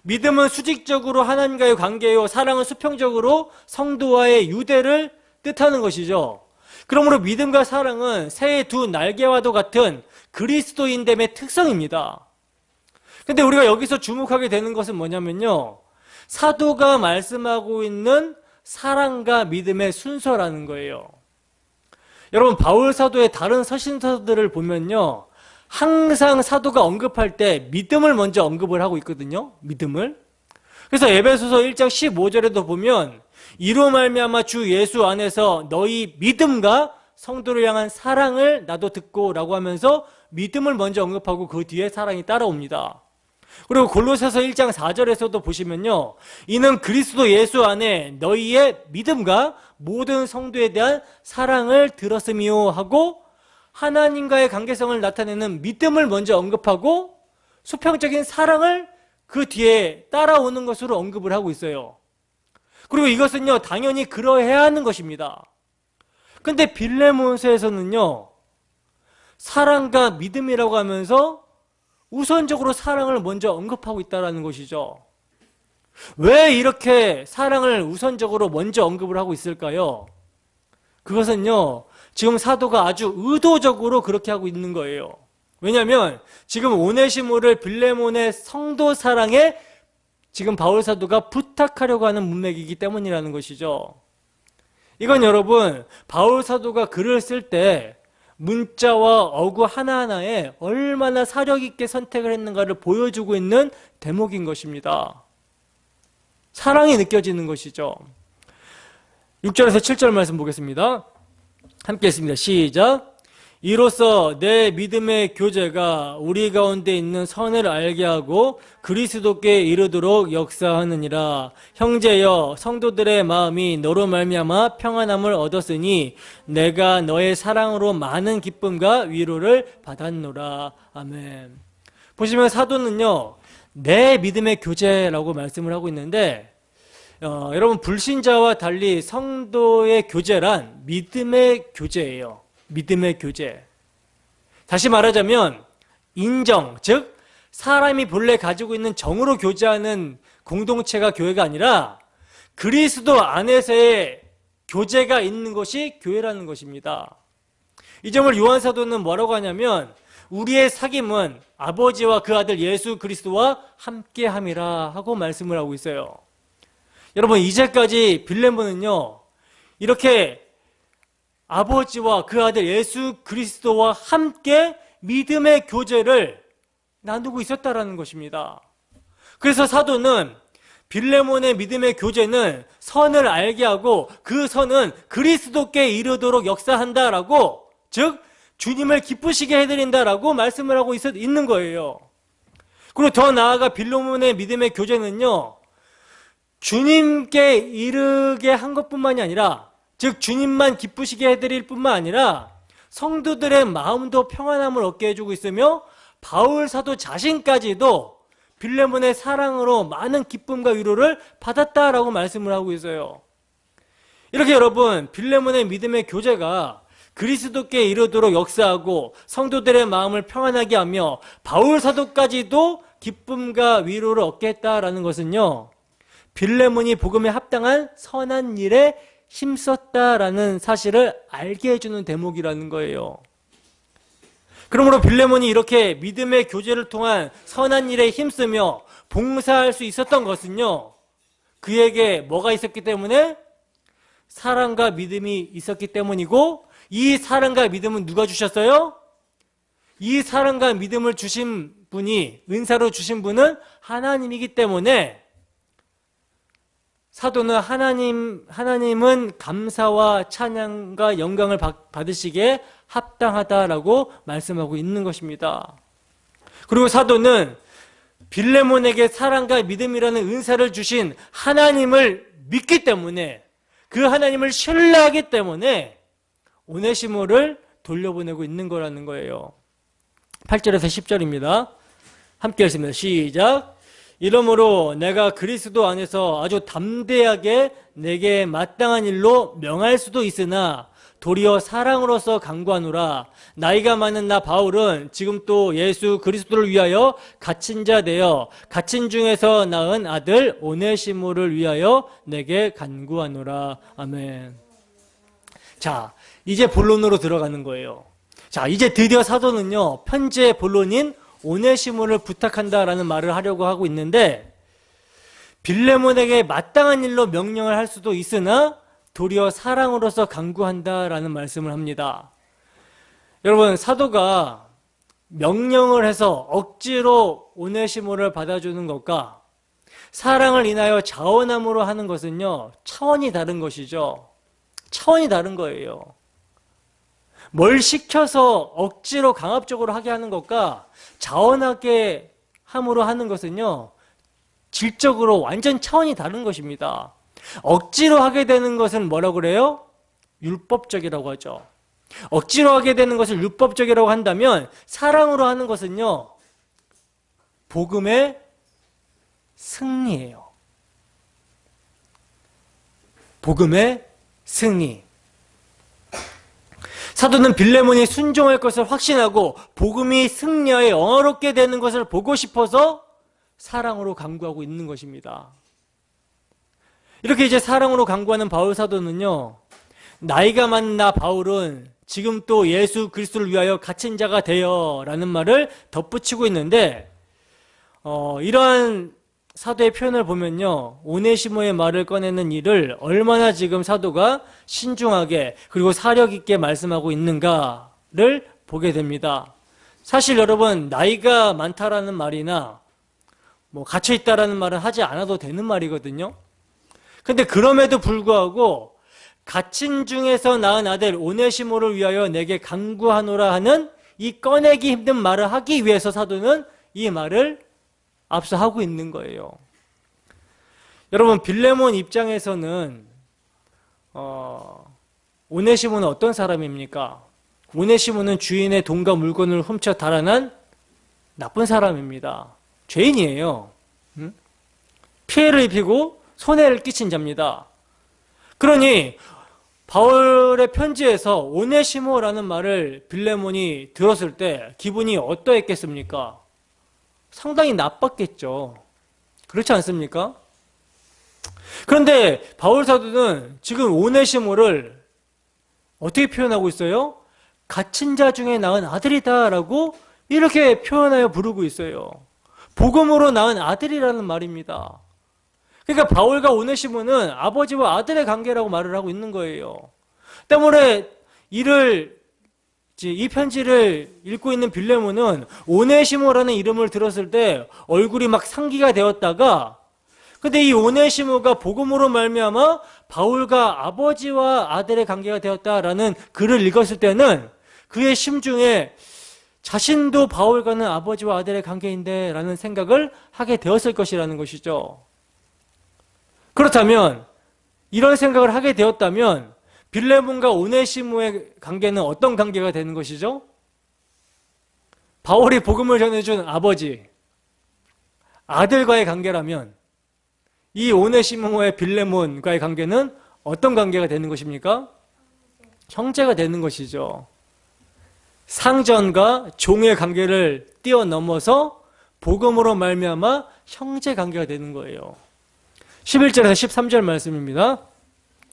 믿음은 수직적으로 하나님과의 관계요, 사랑은 수평적으로 성도와의 유대를 뜻하는 것이죠. 그러므로 믿음과 사랑은 새의 두 날개와도 같은 그리스도인됨의 특성입니다. 근데 우리가 여기서 주목하게 되는 것은 뭐냐면요, 사도가 말씀하고 있는 사랑과 믿음의 순서라는 거예요. 여러분, 바울 사도의 다른 서신서들을 보면요, 항상 사도가 언급할 때 믿음을 먼저 언급을 하고 있거든요. 믿음을. 그래서 에베소서 1장 15절에도 보면 이로 말미암아 주 예수 안에서 너희 믿음과 성도를 향한 사랑을 나도 듣고 라고 하면서 믿음을 먼저 언급하고 그 뒤에 사랑이 따라옵니다. 그리고 골로새서 1장 4절에서도 보시면요, 이는 그리스도 예수 안에 너희의 믿음과 모든 성도에 대한 사랑을 들었으며 하고 하나님과의 관계성을 나타내는 믿음을 먼저 언급하고 수평적인 사랑을 그 뒤에 따라오는 것으로 언급을 하고 있어요. 그리고 이것은요, 당연히 그러해야 하는 것입니다. 근데 빌레몬서에서는요, 사랑과 믿음이라고 하면서 우선적으로 사랑을 먼저 언급하고 있다는 것이죠. 왜 이렇게 사랑을 우선적으로 먼저 언급을 하고 있을까요? 그것은요, 지금 사도가 아주 의도적으로 그렇게 하고 있는 거예요. 왜냐하면 지금 오네시모를 빌레몬의 성도 사랑에 지금 바울 사도가 부탁하려고 하는 문맥이기 때문이라는 것이죠. 이건 여러분, 바울 사도가 글을 쓸 때 문자와 어구 하나하나에 얼마나 사력 있게 선택을 했는가를 보여주고 있는 대목인 것입니다. 사랑이 느껴지는 것이죠. 6절에서 7절 말씀 보겠습니다. 함께 했습니다. 시작. 이로써 내 믿음의 교제가 우리 가운데 있는 선을 알게 하고 그리스도께 이르도록 역사하느니라. 형제여, 성도들의 마음이 너로 말미암아 평안함을 얻었으니 내가 너의 사랑으로 많은 기쁨과 위로를 받았노라. 아멘. 보시면 사도는요, 내 믿음의 교제라고 말씀을 하고 있는데, 여러분, 불신자와 달리 성도의 교제란 믿음의 교제예요. 믿음의 교제. 다시 말하자면 인정, 즉 사람이 본래 가지고 있는 정으로 교제하는 공동체가 교회가 아니라 그리스도 안에서의 교제가 있는 것이 교회라는 것입니다. 이 점을 요한 사도는 뭐라고 하냐면 우리의 사귐은 아버지와 그 아들 예수 그리스도와 함께함이라 하고 말씀을 하고 있어요. 여러분, 이제까지 빌레몬은요, 이렇게 아버지와 그 아들 예수 그리스도와 함께 믿음의 교제를 나누고 있었다라는 것입니다. 그래서 사도는 빌레몬의 믿음의 교제는 선을 알게 하고 그 선은 그리스도께 이르도록 역사한다라고, 즉 주님을 기쁘시게 해드린다라고 말씀을 하고 있는 거예요. 그리고 더 나아가 빌레몬의 믿음의 교제는요, 주님께 이르게 한 것뿐만이 아니라, 즉 주님만 기쁘시게 해드릴 뿐만 아니라 성도들의 마음도 평안함을 얻게 해주고 있으며 바울 사도 자신까지도 빌레몬의 사랑으로 많은 기쁨과 위로를 받았다라고 말씀을 하고 있어요. 이렇게 여러분, 빌레몬의 믿음의 교제가 그리스도께 이르도록 역사하고 성도들의 마음을 평안하게 하며 바울 사도까지도 기쁨과 위로를 얻게 했다라는 것은요, 빌레몬이 복음에 합당한 선한 일에 힘썼다라는 사실을 알게 해주는 대목이라는 거예요. 그러므로 빌레몬이 이렇게 믿음의 교제를 통한 선한 일에 힘쓰며 봉사할 수 있었던 것은요, 그에게 뭐가 있었기 때문에? 사랑과 믿음이 있었기 때문이고, 이 사랑과 믿음은 누가 주셨어요? 이 사랑과 믿음을 주신 분이, 은사로 주신 분은 하나님이기 때문에 사도는 하나님은 감사와 찬양과 영광을 받으시기에 합당하다라고 말씀하고 있는 것입니다. 그리고 사도는 빌레몬에게 사랑과 믿음이라는 은사를 주신 하나님을 믿기 때문에 그 그 하나님을 신뢰하기 때문에 오네시모를 돌려보내고 있는 거라는 거예요. 8절에서 10절입니다. 함께 읽습니다. 시작. 이러므로 내가 그리스도 안에서 아주 담대하게 내게 마땅한 일로 명할 수도 있으나 도리어 사랑으로서 강구하노라. 나이가 많은 나 바울은 지금 또 예수 그리스도를 위하여 갇힌 자 되어 갇힌 중에서 낳은 아들 오네시모를 위하여 내게 간구하노라. 아멘. 자, 이제 본론으로 들어가는 거예요. 자, 이제 드디어 사도는요, 편지의 본론인 오네시모를 부탁한다라는 말을 하려고 하고 있는데, 빌레몬에게 마땅한 일로 명령을 할 수도 있으나 도리어 사랑으로서 강구한다라는 말씀을 합니다. 여러분, 사도가 명령을 해서 억지로 오네시모를 받아주는 것과 사랑을 인하여 자원함으로 하는 것은요, 차원이 다른 것이죠. 차원이 다른 거예요. 뭘 시켜서 억지로 강압적으로 하게 하는 것과 자원하게 함으로 하는 것은요, 질적으로 완전 차원이 다른 것입니다. 억지로 하게 되는 것은 뭐라고 그래요? 율법적이라고 하죠. 억지로 하게 되는 것을 율법적이라고 한다면 사랑으로 하는 것은요, 복음의 승리예요. 복음의 승리. 사도는 빌레몬이 순종할 것을 확신하고 복음이 승리하여 영화롭게 되는 것을 보고 싶어서 사랑으로 강구하고 있는 것입니다. 이렇게 이제 사랑으로 강구하는 바울 사도는요, 나이가 많은 나 바울은 지금 또 예수 그리스도를 위하여 갇힌 자가 되어 라는 말을 덧붙이고 있는데, 이러한 사도의 표현을 보면요, 오네시모의 말을 꺼내는 일을 얼마나 지금 사도가 신중하게 그리고 사력 있게 말씀하고 있는가를 보게 됩니다. 사실 여러분, 나이가 많다라는 말이나 갇혀있다라는 말은 하지 않아도 되는 말이거든요. 근데 그럼에도 불구하고 갇힌 중에서 낳은 아들 오네시모를 위하여 내게 간구하노라 하는 이 꺼내기 힘든 말을 하기 위해서 사도는 이 말을 앞서 하고 있는 거예요. 여러분, 빌레몬 입장에서는 오네시모는 어떤 사람입니까? 오네시모는 주인의 돈과 물건을 훔쳐 달아난 나쁜 사람입니다. 죄인이에요. 피해를 입히고 손해를 끼친 자입니다. 그러니 바울의 편지에서 오네시모라는 말을 빌레몬이 들었을 때 기분이 어떠했겠습니까? 상당히 나빴겠죠. 그렇지 않습니까? 그런데 바울 사도는 지금 오네시모를 어떻게 표현하고 있어요? 갇힌 자 중에 낳은 아들이다라고 이렇게 표현하여 부르고 있어요. 복음으로 낳은 아들이라는 말입니다. 그러니까 바울과 오네시모는 아버지와 아들의 관계라고 말을 하고 있는 거예요. 때문에 이 편지를 읽고 있는 빌레몬은 오네시모라는 이름을 들었을 때 얼굴이 막 상기가 되었다가, 근데 이 오네시모가 복음으로 말미암아 바울과 아버지와 아들의 관계가 되었다라는 글을 읽었을 때는 그의 심중에 자신도 바울과는 아버지와 아들의 관계인데 라는 생각을 하게 되었을 것이라는 것이죠. 그렇다면, 이런 생각을 하게 되었다면 빌레몬과 오네시모의 관계는 어떤 관계가 되는 것이죠? 바울이 복음을 전해준 아버지, 아들과의 관계라면 이 오네시모의 빌레몬과의 관계는 어떤 관계가 되는 것입니까? 형제가 되는 것이죠. 상전과 종의 관계를 뛰어넘어서 복음으로 말미암아 형제 관계가 되는 거예요. 11절에서 13절 말씀입니다.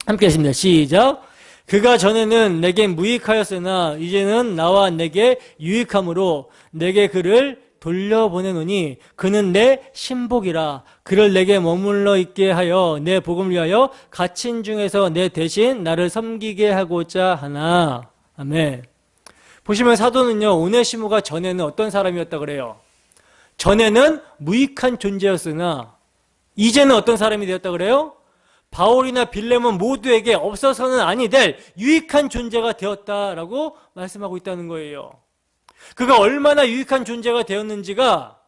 함께 하십니다. 시작. 그가 전에는 내게 무익하였으나 이제는 나와 내게 유익함으로 내게 그를 돌려보내노니 그는 내 신복이라. 그를 내게 머물러 있게 하여 내 복음을 위하여 갇힌 중에서 내 대신 나를 섬기게 하고자 하나. 아멘. 보시면 사도는요, 오네시모가 전에는 어떤 사람이었다 그래요? 전에는 무익한 존재였으나 이제는 어떤 사람이 되었다 그래요? 바울이나 빌레몬 모두에게 없어서는 아니 될 유익한 존재가 되었다라고 말씀하고 있다는 거예요. 그가 얼마나 유익한 존재가 되었는지가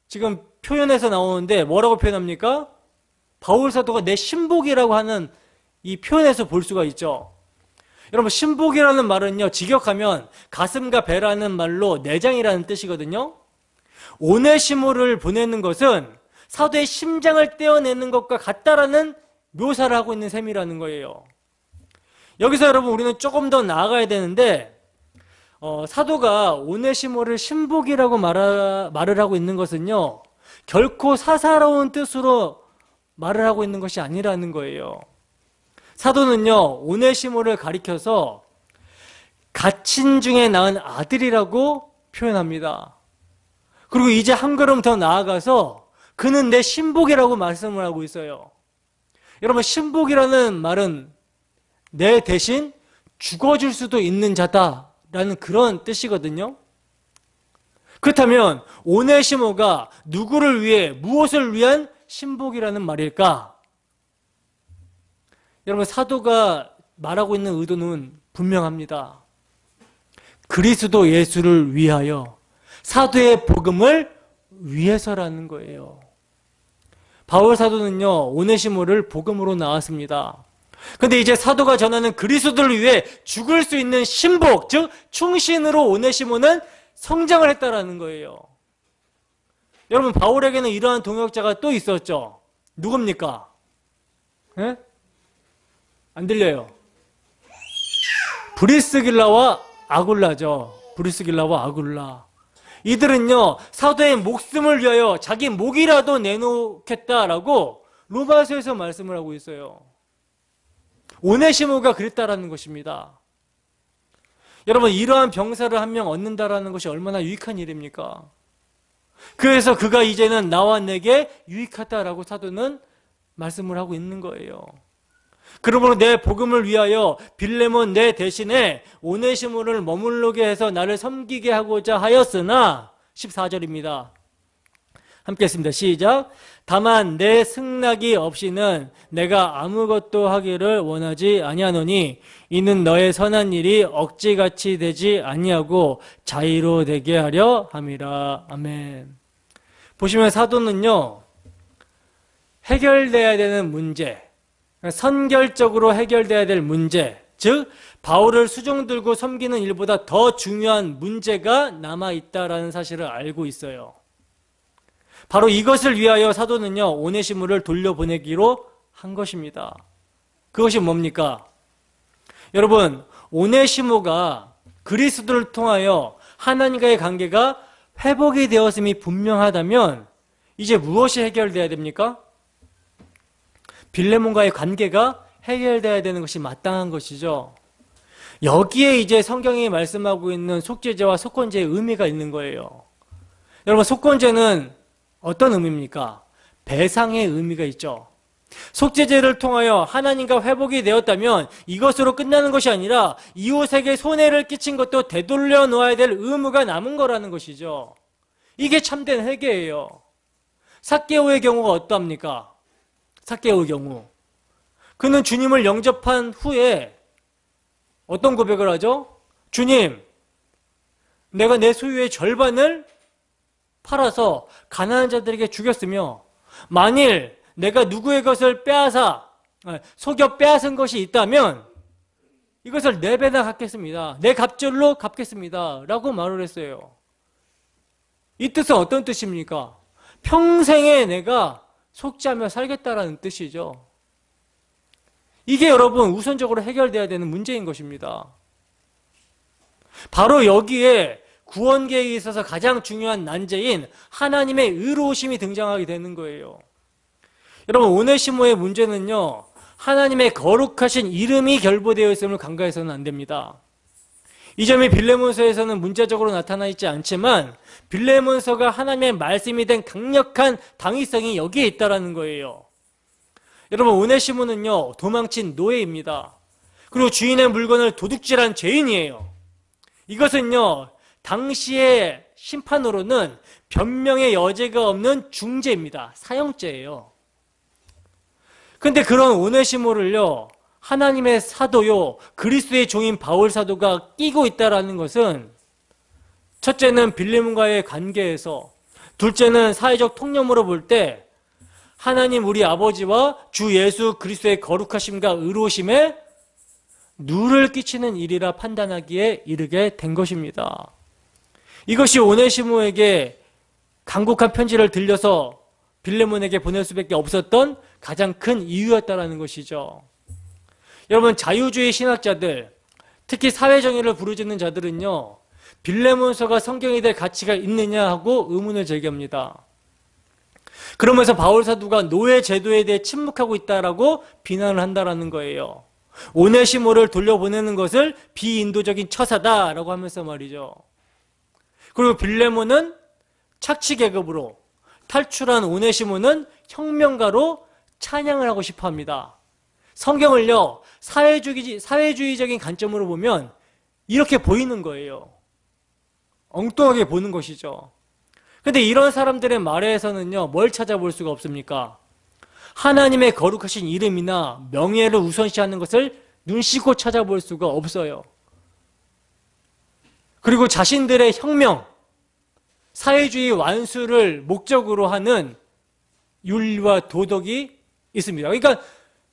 지금 표현에서 나오는데 뭐라고 표현합니까? 바울 사도가 내 신복이라고 하는 이 표현에서 볼 수가 있죠. 여러분, 신복이라는 말은요, 직역하면 가슴과 배라는 말로 내장이라는 뜻이거든요. 오네시모를 보내는 것은 사도의 심장을 떼어내는 것과 같다라는 묘사를 하고 있는 셈이라는 거예요. 여기서 여러분, 우리는 조금 더 나아가야 되는데, 사도가 오네시모를 신복이라고 말을 하고 있는 것은요, 결코 사사로운 뜻으로 말을 하고 있는 것이 아니라는 거예요. 사도는요, 오네시모를 가리켜서 갇힌 중에 낳은 아들이라고 표현합니다. 그리고 이제 한 걸음 더 나아가서 그는 내 신복이라고 말씀을 하고 있어요. 여러분, 신복이라는 말은 내 대신 죽어줄 수도 있는 자다라는 그런 뜻이거든요. 그렇다면 오네시모가 누구를 위해, 무엇을 위한 신복이라는 말일까? 여러분, 사도가 말하고 있는 의도는 분명합니다. 그리스도 예수를 위하여, 사도의 복음을 위해서라는 거예요. 바울 사도는요, 오네시모를 복음으로 낳았습니다. 근데 이제 사도가 전하는 그리스도를 위해 죽을 수 있는 신복, 즉 충신으로 오네시모는 성장을 했다라는 거예요. 여러분, 바울에게는 이러한 동역자가 또 있었죠. 누굽니까? 예? 안 들려요. 브리스길라와 아굴라죠. 브리스길라와 아굴라. 이들은요, 사도의 목숨을 위하여 자기 목이라도 내놓겠다라고 로마서에서 말씀을 하고 있어요. 오네시모가 그랬다라는 것입니다. 여러분, 이러한 병사를 한 명 얻는다라는 것이 얼마나 유익한 일입니까? 그래서 그가 이제는 나와 내게 유익하다라고 사도는 말씀을 하고 있는 거예요. 그러므로 내 복음을 위하여 빌레몬 내 대신에 오네시모를 머물르게 해서 나를 섬기게 하고자 하였으나, 14절입니다. 함께 했습니다. 시작. 다만 내 승낙이 없이는 내가 아무것도 하기를 원하지 아니하노니 이는 너의 선한 일이 억지같이 되지 아니하고 자의로 되게 하려 함이라. 아멘. 보시면 사도는요, 해결돼야 되는 문제, 선결적으로 해결돼야 될 문제, 즉 바울을 수종 들고 섬기는 일보다 더 중요한 문제가 남아있다라는 사실을 알고 있어요. 바로 이것을 위하여 사도는요, 오네시모를 돌려보내기로 한 것입니다. 그것이 뭡니까? 여러분, 오네시모가 그리스도를 통하여 하나님과의 관계가 회복이 되었음이 분명하다면 이제 무엇이 해결돼야 됩니까? 빌레몬과의 관계가 해결돼야 되는 것이 마땅한 것이죠. 여기에 이제 성경이 말씀하고 있는 속죄제와 속건제의 의미가 있는 거예요. 여러분, 속건제는 어떤 의미입니까? 배상의 의미가 있죠. 속죄제를 통하여 하나님과 회복이 되었다면 이것으로 끝나는 것이 아니라 이웃에게 손해를 끼친 것도 되돌려 놓아야 될 의무가 남은 거라는 것이죠. 이게 참된 회개예요. 삭개오의 경우가 어떠합니까? 삭개오의 경우, 그는 주님을 영접한 후에 어떤 고백을 하죠? 주님, 내가 내 소유의 절반을 팔아서 가난한 자들에게 주겠으며 만일 내가 누구의 것을 속여 빼앗은 것이 있다면 이것을 4배나 갚겠습니다. 내 갑절로 갚겠습니다. 라고 말을 했어요. 이 뜻은 어떤 뜻입니까? 평생에 내가 속죄하며 살겠다라는 뜻이죠. 이게 여러분 우선적으로 해결돼야 되는 문제인 것입니다. 바로 여기에 구원 계획에 있어서 가장 중요한 난제인 하나님의 의로우심이 등장하게 되는 거예요. 여러분, 오네시모의 문제는요, 하나님의 거룩하신 이름이 결부되어 있음을 간과해서는 안 됩니다. 이 점이 빌레몬서에서는 문제적으로 나타나 있지 않지만 빌레몬서가 하나님의 말씀이 된 강력한 당위성이 여기에 있다는 거예요. 여러분, 오네시모는요, 도망친 노예입니다. 그리고 주인의 물건을 도둑질한 죄인이에요. 이것은요, 당시의 심판으로는 변명의 여지가 없는 중죄입니다. 사형죄예요. 근데 그런 오네시모를요, 하나님의 사도요, 그리스도의 종인 바울 사도가 끼고 있다는 것은 첫째는 빌레몬과의 관계에서, 둘째는 사회적 통념으로 볼 때 하나님 우리 아버지와 주 예수 그리스도의 거룩하심과 의로우심에 누를 끼치는 일이라 판단하기에 이르게 된 것입니다. 이것이 오네시모에게 간곡한 편지를 들려서 빌레몬에게 보낼 수밖에 없었던 가장 큰 이유였다라는 것이죠. 여러분, 자유주의 신학자들, 특히 사회정의를 부르짖는 자들은요, 빌레몬서가 성경이 될 가치가 있느냐 하고 의문을 제기합니다. 그러면서 바울 사도가 노예 제도에 대해 침묵하고 있다라고 비난을 한다라는 거예요. 오네시모를 돌려보내는 것을 비인도적인 처사다라고 하면서 말이죠. 그리고 빌레몬은 착취 계급으로 탈출한 오네시모는 혁명가로 찬양을 하고 싶어 합니다. 성경을요, 사회주의적인 관점으로 보면 이렇게 보이는 거예요. 엉뚱하게 보는 것이죠. 근데 이런 사람들의 말에서는요, 뭘 찾아볼 수가 없습니까? 하나님의 거룩하신 이름이나 명예를 우선시하는 것을 눈 씻고 찾아볼 수가 없어요. 그리고 자신들의 혁명, 사회주의 완수를 목적으로 하는 윤리와 도덕이 있습니다. 그러니까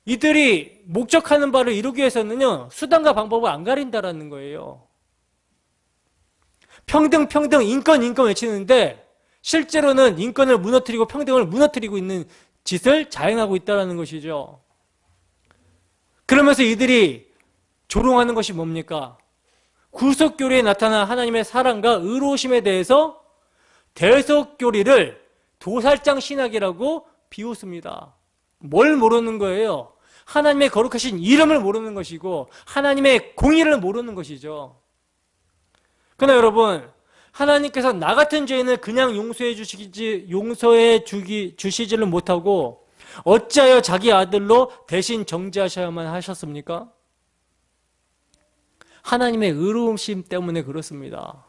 이들이 목적하는 바를 이루기 위해서는요, 수단과 방법을 안 가린다라는 거예요. 평등, 평등, 인권, 인권 외치는데 실제로는 인권을 무너뜨리고 평등을 무너뜨리고 있는 짓을 자행하고 있다는 것이죠. 그러면서 이들이 조롱하는 것이 뭡니까? 구속교리에 나타난 하나님의 사랑과 의로우심에 대해서 대속교리를 도살장 신학이라고 비웃습니다. 뭘 모르는 거예요? 하나님의 거룩하신 이름을 모르는 것이고 하나님의 공의를 모르는 것이죠. 그러나 여러분, 하나님께서 나 같은 죄인을 그냥 용서해 주시지를 못하고 어찌하여 자기 아들로 대신 정죄하셔야만 하셨습니까? 하나님의 의로우심 때문에 그렇습니다.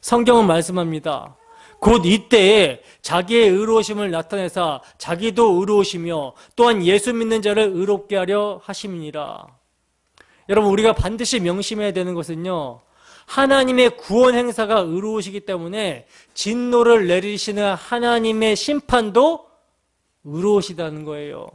성경은 말씀합니다. 곧 이때에 자기의 의로우심을 나타내사 자기도 의로우시며 또한 예수 믿는 자를 의롭게 하려 하심이니라. 여러분, 우리가 반드시 명심해야 되는 것은요, 하나님의 구원 행사가 의로우시기 때문에 진노를 내리시는 하나님의 심판도 의로우시다는 거예요.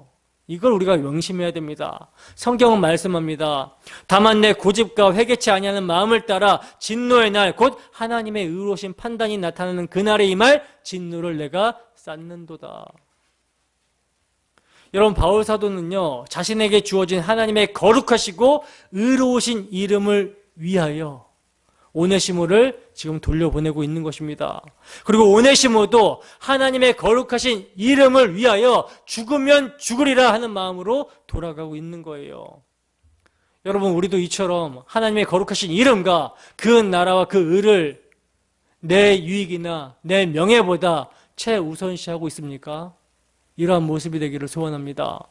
이걸 우리가 명심해야 됩니다. 성경은 말씀합니다. 다만 내 고집과 회개치 아니하는 마음을 따라 진노의 날 곧 하나님의 의로우신 판단이 나타나는 그날에 임할 진노를 내가 쌓는도다. 여러분, 바울 사도는요, 자신에게 주어진 하나님의 거룩하시고 의로우신 이름을 위하여 오네시모를 지금 돌려보내고 있는 것입니다. 그리고 오네시모도 하나님의 거룩하신 이름을 위하여 죽으면 죽으리라 하는 마음으로 돌아가고 있는 거예요. 여러분, 우리도 이처럼 하나님의 거룩하신 이름과 그 나라와 그 의를 내 유익이나 내 명예보다 최우선시하고 있습니까? 이러한 모습이 되기를 소원합니다.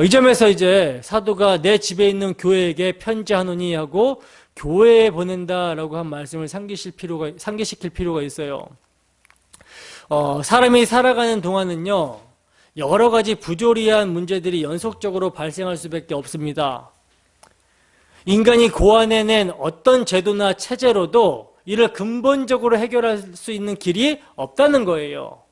이 점에서 이제 사도가 내 집에 있는 교회에게 편지하노니 하고 교회에 보낸다라고 한 말씀을 상기시킬 필요가 있어요. 사람이 살아가는 동안은요, 여러 가지 부조리한 문제들이 연속적으로 발생할 수밖에 없습니다. 인간이 고안해낸 어떤 제도나 체제로도 이를 근본적으로 해결할 수 있는 길이 없다는 거예요.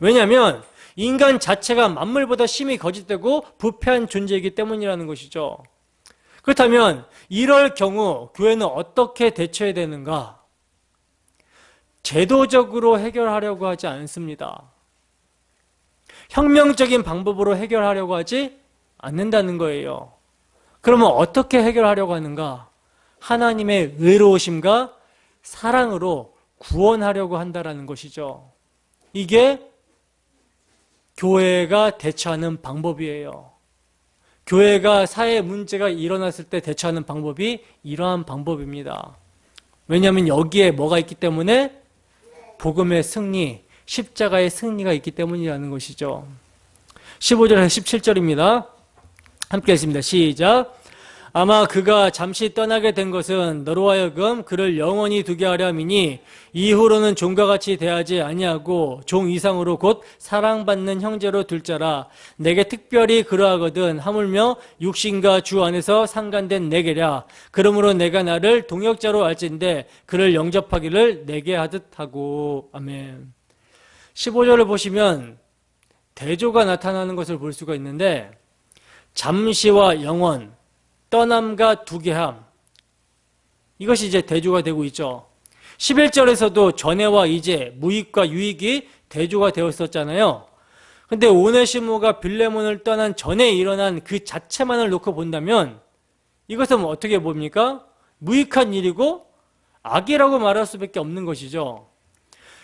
왜냐하면 인간 자체가 만물보다 심히 거짓되고 부패한 존재이기 때문이라는 것이죠. 그렇다면 이럴 경우 교회는 어떻게 대처해야 되는가? 제도적으로 해결하려고 하지 않습니다. 혁명적인 방법으로 해결하려고 하지 않는다는 거예요. 그러면 어떻게 해결하려고 하는가? 하나님의 의로우심과 사랑으로 구원하려고 한다는 것이죠. 이게 교회가 대처하는 방법이에요. 교회가 사회 문제가 일어났을 때 대처하는 방법이 이러한 방법입니다. 왜냐하면 여기에 뭐가 있기 때문에? 복음의 승리, 십자가의 승리가 있기 때문이라는 것이죠. 15절에서 17절입니다. 함께 했습니다. 시작. 아마 그가 잠시 떠나게 된 것은 너로 하여금 그를 영원히 두게 하려 함이니 이후로는 종과 같이 대하지 아니하고 종 이상으로 곧 사랑받는 형제로 둘 자라. 내게 특별히 그러하거든 하물며 육신과 주 안에서 상간된 내게랴. 그러므로 내가 나를 동역자로 알진대 그를 영접하기를 내게 하듯 하고. 아멘. 15절을 보시면 대조가 나타나는 것을 볼 수가 있는데 잠시와 영원, 떠남과 두개함, 이것이 이제 대조가 되고 있죠. 11절에서도 전에와 이제, 무익과 유익이 대조가 되었었잖아요. 근데 오네시모가 빌레몬을 떠난 전에 일어난 그 자체만을 놓고 본다면 이것은 어떻게 봅니까? 무익한 일이고 악이라고 말할 수밖에 없는 것이죠.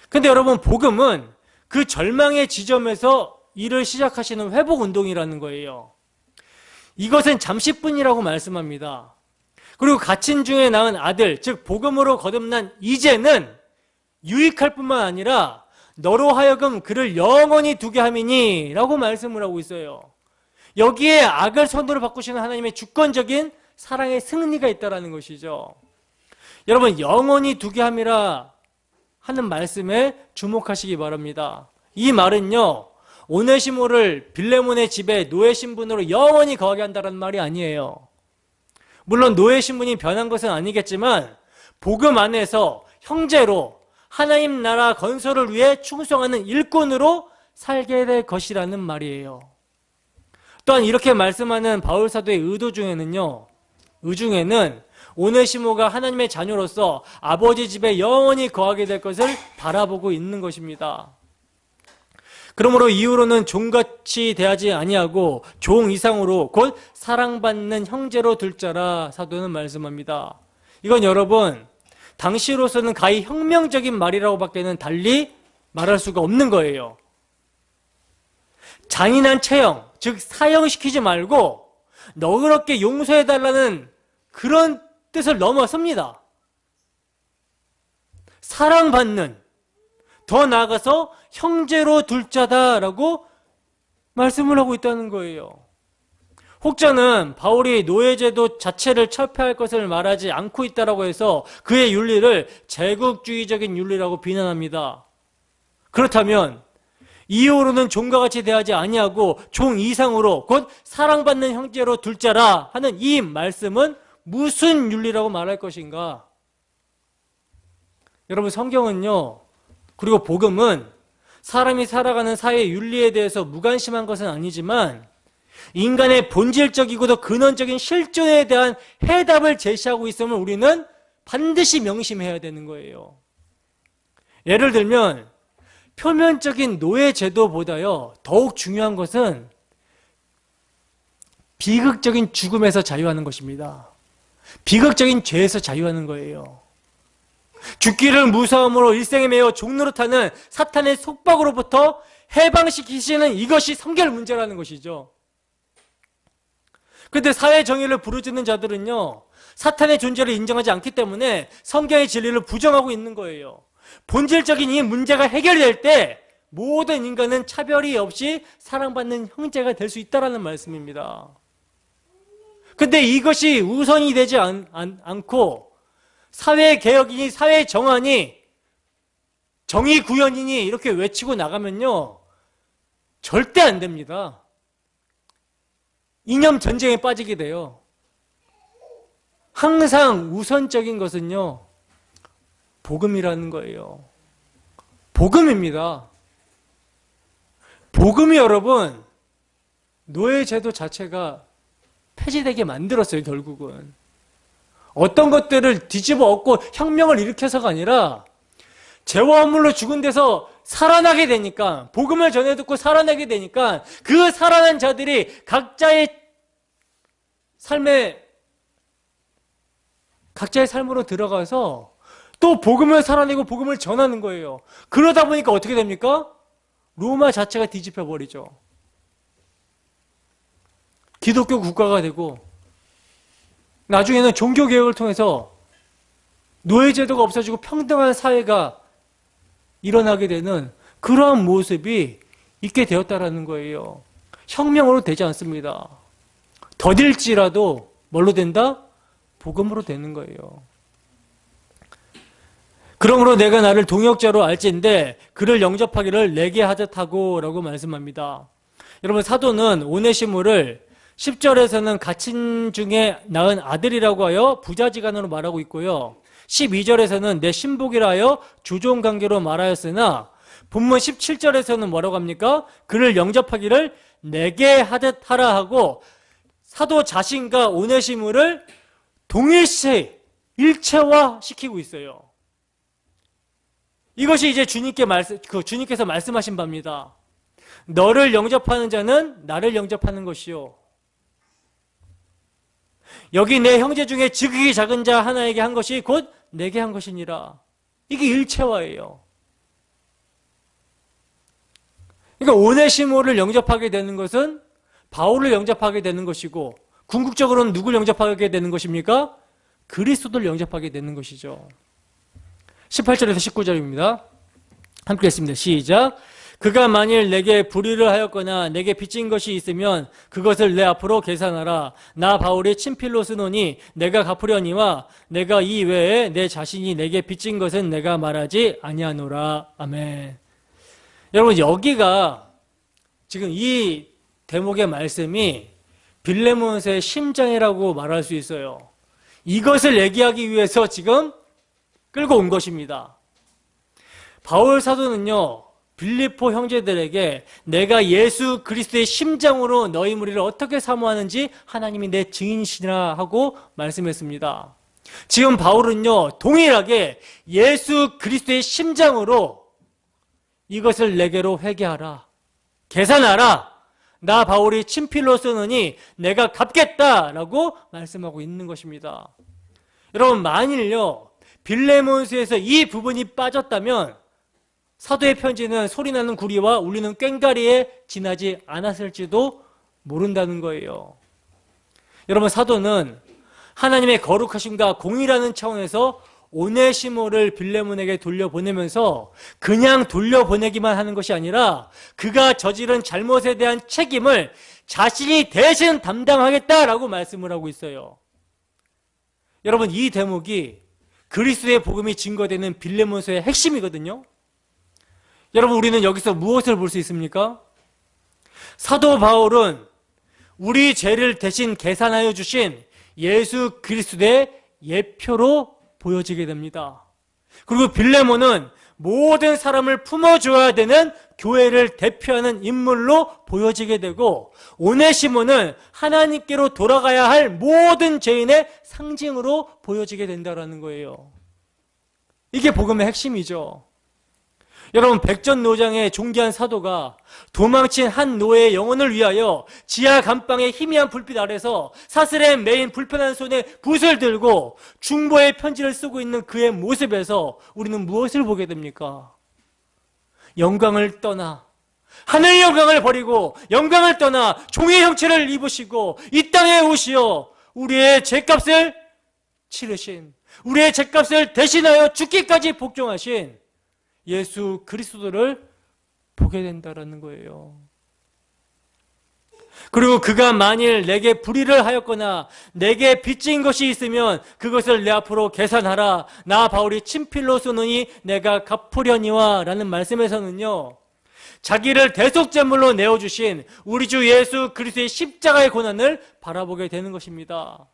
근데 여러분, 복음은 그 절망의 지점에서 일을 시작하시는 회복운동이라는 거예요. 이것은 잠시뿐이라고 말씀합니다. 그리고 갇힌 중에 낳은 아들, 즉 복음으로 거듭난 이제는 유익할 뿐만 아니라 너로 하여금 그를 영원히 두게 함이니 라고 말씀을 하고 있어요. 여기에 악을 선으로 바꾸시는 하나님의 주권적인 사랑의 승리가 있다는 것이죠. 여러분, 영원히 두게 함이라 하는 말씀에 주목하시기 바랍니다. 이 말은요, 오네시모를 빌레몬의 집에 노예 신분으로 영원히 거하게 한다는 말이 아니에요. 물론 노예 신분이 변한 것은 아니겠지만 복음 안에서 형제로 하나님 나라 건설을 위해 충성하는 일꾼으로 살게 될 것이라는 말이에요. 또한 이렇게 말씀하는 바울 사도의 의도 중에는요, 오네시모가 하나님의 자녀로서 아버지 집에 영원히 거하게 될 것을 바라보고 있는 것입니다. 그러므로 이후로는 종같이 대하지 아니하고 종 이상으로 곧 사랑받는 형제로 둘 자라 사도는 말씀합니다. 이건 여러분, 당시로서는 가히 혁명적인 말이라고밖에는 달리 말할 수가 없는 거예요. 잔인한 체형, 즉 사형시키지 말고 너그럽게 용서해달라는 그런 뜻을 넘어섭니다. 사랑받는, 더 나아가서 형제로 둘 자다라고 말씀을 하고 있다는 거예요. 혹자는 바울이 노예제도 자체를 철폐할 것을 말하지 않고 있다라고 해서 그의 윤리를 제국주의적인 윤리라고 비난합니다. 그렇다면 이후로는 종과 같이 대하지 아니하고 종 이상으로 곧 사랑받는 형제로 둘 자라 하는 이 말씀은 무슨 윤리라고 말할 것인가? 여러분, 성경은요, 그리고 복음은 사람이 살아가는 사회 윤리에 대해서 무관심한 것은 아니지만 인간의 본질적이고도 근원적인 실존에 대한 해답을 제시하고 있음을 우리는 반드시 명심해야 되는 거예요. 예를 들면 표면적인 노예 제도보다요, 더욱 중요한 것은 비극적인 죽음에서 자유하는 것입니다. 비극적인 죄에서 자유하는 거예요. 죽기를 무서움으로 일생에 매여 종노릇하는 사탄의 속박으로부터 해방시키시는 이것이 성결 문제라는 것이죠. 그런데 사회 정의를 부르짖는 자들은요, 사탄의 존재를 인정하지 않기 때문에 성경의 진리를 부정하고 있는 거예요. 본질적인 이 문제가 해결될 때 모든 인간은 차별이 없이 사랑받는 형제가 될 수 있다는 말씀입니다. 근데 이것이 우선이 되지 않고 사회개혁이니 사회정안이 정의구현이니 이렇게 외치고 나가면요, 절대 안 됩니다. 이념 전쟁에 빠지게 돼요. 항상 우선적인 것은요, 복음이라는 거예요. 복음입니다. 복음이 여러분, 노예제도 자체가 폐지되게 만들었어요, 결국은. 어떤 것들을 뒤집어 엎고 혁명을 일으켜서가 아니라 죄와 허물로 죽은 데서 살아나게 되니까, 복음을 전해 듣고 살아나게 되니까 그 살아난 자들이 각자의 삶으로 들어가서 또 복음을 살아내고 복음을 전하는 거예요. 그러다 보니까 어떻게 됩니까? 로마 자체가 뒤집혀 버리죠. 기독교 국가가 되고 나중에는 종교개혁을 통해서 노예제도가 없어지고 평등한 사회가 일어나게 되는 그러한 모습이 있게 되었다라는 거예요. 혁명으로 되지 않습니다. 더딜지라도 뭘로 된다? 복음으로 되는 거예요. 그러므로 내가 나를 동역자로 알지인데 그를 영접하기를 내게 하듯하고 라고 말씀합니다. 여러분, 사도는 오네시모를 10절에서는 갇힌 중에 낳은 아들이라고 하여 부자지간으로 말하고 있고요. 12절에서는 내 신복이라 하여 주종관계로 말하였으나 본문 17절에서는 뭐라고 합니까? 그를 영접하기를 내게 하듯 하라 하고 사도 자신과 오네시모를 동일시 일체화 시키고 있어요. 이것이 이제 주님께서 말씀하신 바입니다. 너를 영접하는 자는 나를 영접하는 것이요. 여기 내 형제 중에 지극히 작은 자 하나에게 한 것이 곧 내게 한 것이니라. 이게 일체화예요. 그러니까 오네시모를 영접하게 되는 것은 바울을 영접하게 되는 것이고, 궁극적으로는 누굴 영접하게 되는 것입니까? 그리스도를 영접하게 되는 것이죠. 18절에서 19절입니다. 함께 했습니다. 시작. 그가 만일 내게 불의를 하였거나 내게 빚진 것이 있으면 그것을 내 앞으로 계산하라. 나 바울이 친필로 쓰노니 내가 갚으려니와 내가 이 외에 내 자신이 내게 빚진 것은 내가 말하지 아니하노라. 아멘. 여러분, 여기가 지금 이 대목의 말씀이 빌레몬스의 심장이라고 말할 수 있어요. 이것을 얘기하기 위해서 지금 끌고 온 것입니다. 바울 사도는요, 빌립보 형제들에게 내가 예수 그리스도의 심장으로 너희 무리를 어떻게 사모하는지 하나님이 내 증인이시라 하고 말씀했습니다. 지금 바울은요, 동일하게 예수 그리스도의 심장으로 이것을 내게로 회개하라, 계산하라, 나 바울이 친필로 쓰느니 내가 갚겠다라고 말씀하고 있는 것입니다. 여러분, 만일요 빌레몬스에서 이 부분이 빠졌다면 사도의 편지는 소리나는 구리와 울리는 꽹과리에 지나지 않았을지도 모른다는 거예요. 여러분, 사도는 하나님의 거룩하심과 공의라는 차원에서 오네시모를 빌레몬에게 돌려보내면서 그냥 돌려보내기만 하는 것이 아니라 그가 저지른 잘못에 대한 책임을 자신이 대신 담당하겠다라고 말씀을 하고 있어요. 여러분, 이 대목이 그리스도의 복음이 증거되는 빌레몬서의 핵심이거든요. 여러분, 우리는 여기서 무엇을 볼 수 있습니까? 사도 바울은 우리 죄를 대신 계산하여 주신 예수 그리스도의 예표로 보여지게 됩니다. 그리고 빌레몬은 모든 사람을 품어줘야 되는 교회를 대표하는 인물로 보여지게 되고, 오네시모는 하나님께로 돌아가야 할 모든 죄인의 상징으로 보여지게 된다는 거예요. 이게 복음의 핵심이죠. 여러분, 백전노장의 존귀한 사도가 도망친 한 노예의 영혼을 위하여 지하 감방의 희미한 불빛 아래서 사슬에 매인 불편한 손에 붓을 들고 중보의 편지를 쓰고 있는 그의 모습에서 우리는 무엇을 보게 됩니까? 영광을 떠나, 하늘 영광을 버리고 영광을 떠나 종의 형체를 입으시고 이 땅에 오시어 우리의 죄값을 치르신, 우리의 죄값을 대신하여 죽기까지 복종하신 예수 그리스도를 보게 된다는 거예요. 그리고 그가 만일 내게 불의를 하였거나 내게 빚진 것이 있으면 그것을 내 앞으로 계산하라. 나 바울이 친필로 쓰느니 내가 갚으려니와 라는 말씀에서는요, 자기를 대속제물로 내어주신 우리 주 예수 그리스도의 십자가의 고난을 바라보게 되는 것입니다.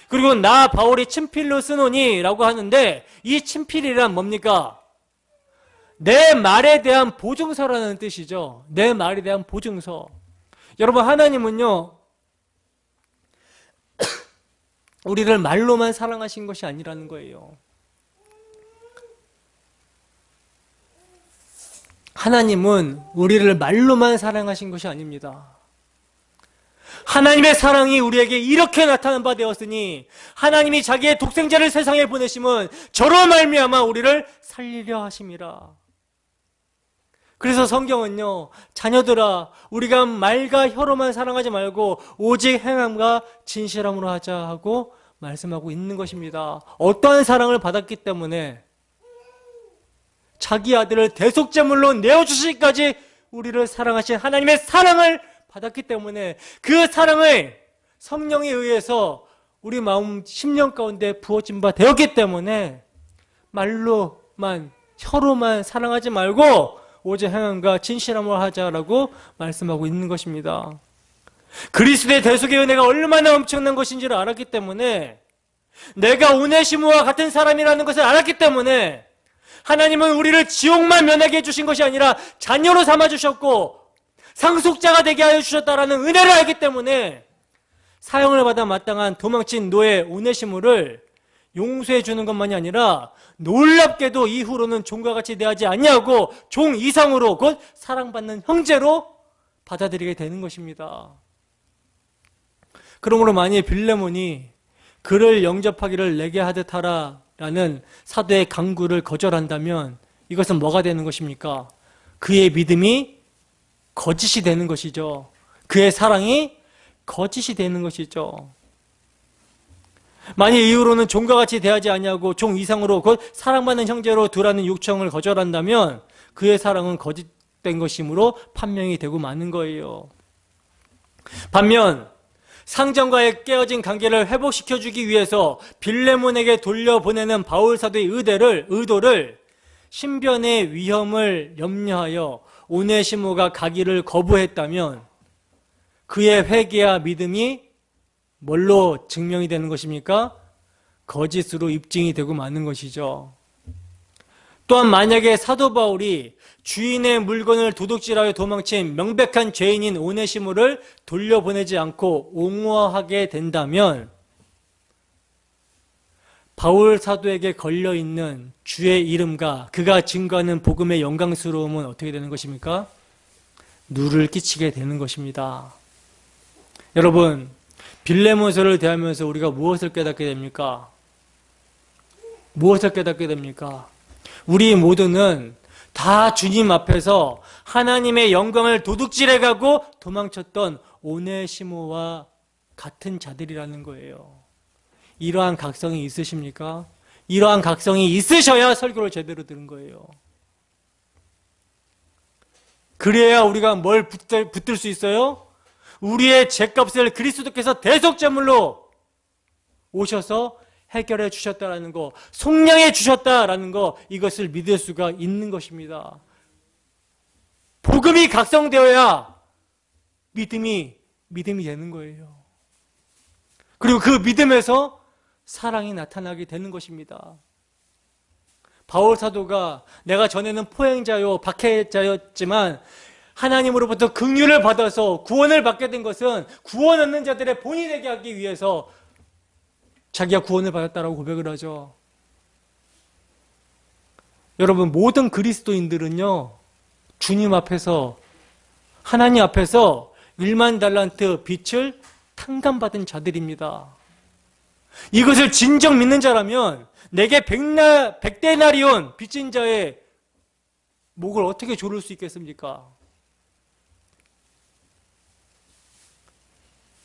그리고 나 바울이 친필로 쓰노니 라고 하는데, 이 친필이란 뭡니까? 내 말에 대한 보증서라는 뜻이죠. 내 말에 대한 보증서. 여러분, 하나님은요 우리를 말로만 사랑하신 것이 아니라는 거예요. 하나님은 우리를 말로만 사랑하신 것이 아닙니다. 하나님의 사랑이 우리에게 이렇게 나타난 바 되었으니 하나님이 자기의 독생자를 세상에 보내심은 저로 말미암아 우리를 살리려 하심이라. 그래서 성경은요, 자녀들아 우리가 말과 혀로만 사랑하지 말고 오직 행함과 진실함으로 하자 하고 말씀하고 있는 것입니다. 어떠한 사랑을 받았기 때문에 자기 아들을 대속제물로 내어주시기까지 우리를 사랑하신 하나님의 사랑을 받았기 때문에 그 사랑을 성령에 의해서 우리 마음 심령 가운데 부어진 바 되었기 때문에 말로만 혀로만 사랑하지 말고 오직 행함과 진실함으로 하자라고 말씀하고 있는 것입니다. 그리스도의 대속의 은혜가 얼마나 엄청난 것인지를 알았기 때문에, 내가 오네시모와 같은 사람이라는 것을 알았기 때문에 하나님은 우리를 지옥만 면하게 해주신 것이 아니라 자녀로 삼아주셨고 상속자가 되게 하여 주셨다라는 은혜를 알기 때문에 사형을 받아 마땅한 도망친 노예 오네시모를 용서해 주는 것만이 아니라 놀랍게도 이후로는 종과 같이 대하지 아니하고 종 이상으로 곧 사랑받는 형제로 받아들이게 되는 것입니다. 그러므로 만일 빌레몬이 그를 영접하기를 내게 하듯 하라라는 사도의 강구를 거절한다면 이것은 뭐가 되는 것입니까? 그의 믿음이 거짓이 되는 것이죠. 그의 사랑이 거짓이 되는 것이죠. 만일 이후로는 종과 같이 대하지 아니하고 종 이상으로 곧 사랑받는 형제로 두라는 요청을 거절한다면 그의 사랑은 거짓된 것이므로 판명이 되고 마는 거예요. 반면 상전과의 깨어진 관계를 회복시켜주기 위해서 빌레몬에게 돌려보내는 바울 사도의 의도를 신변의 위험을 염려하여 오네시모가 가기를 거부했다면 그의 회개와 믿음이 뭘로 증명이 되는 것입니까? 거짓으로 입증이 되고 마는 것이죠. 또한 만약에 사도 바울이 주인의 물건을 도둑질하여 도망친 명백한 죄인인 오네시모를 돌려보내지 않고 옹호하게 된다면 바울 사도에게 걸려있는 주의 이름과 그가 증거하는 복음의 영광스러움은 어떻게 되는 것입니까? 누를 끼치게 되는 것입니다. 여러분, 빌레몬서를 대하면서 우리가 무엇을 깨닫게 됩니까? 무엇을 깨닫게 됩니까? 우리 모두는 다 주님 앞에서 하나님의 영광을 도둑질해가고 도망쳤던 오네시모와 같은 자들이라는 거예요. 이러한 각성이 있으십니까? 이러한 각성이 있으셔야 설교를 제대로 들은 거예요. 그래야 우리가 뭘 붙들 수 있어요? 우리의 죄값을 그리스도께서 대속제물로 오셔서 해결해 주셨다라는 거, 속량해 주셨다라는 거, 이것을 믿을 수가 있는 것입니다. 복음이 각성되어야 믿음이 되는 거예요. 그리고 그 믿음에서 사랑이 나타나게 되는 것입니다. 바울 사도가 내가 전에는 포행자요 박해자였지만 하나님으로부터 긍휼을 받아서 구원을 받게 된 것은 구원 얻는 자들의 본이 되게 하기 위해서 자기가 구원을 받았다라고 고백을 하죠. 여러분, 모든 그리스도인들은요, 주님 앞에서, 하나님 앞에서 1만 달란트 빚을 탕감받은 자들입니다. 이것을 진정 믿는 자라면 내게 100데나리온 빚진 자의 목을 어떻게 조를 수 있겠습니까?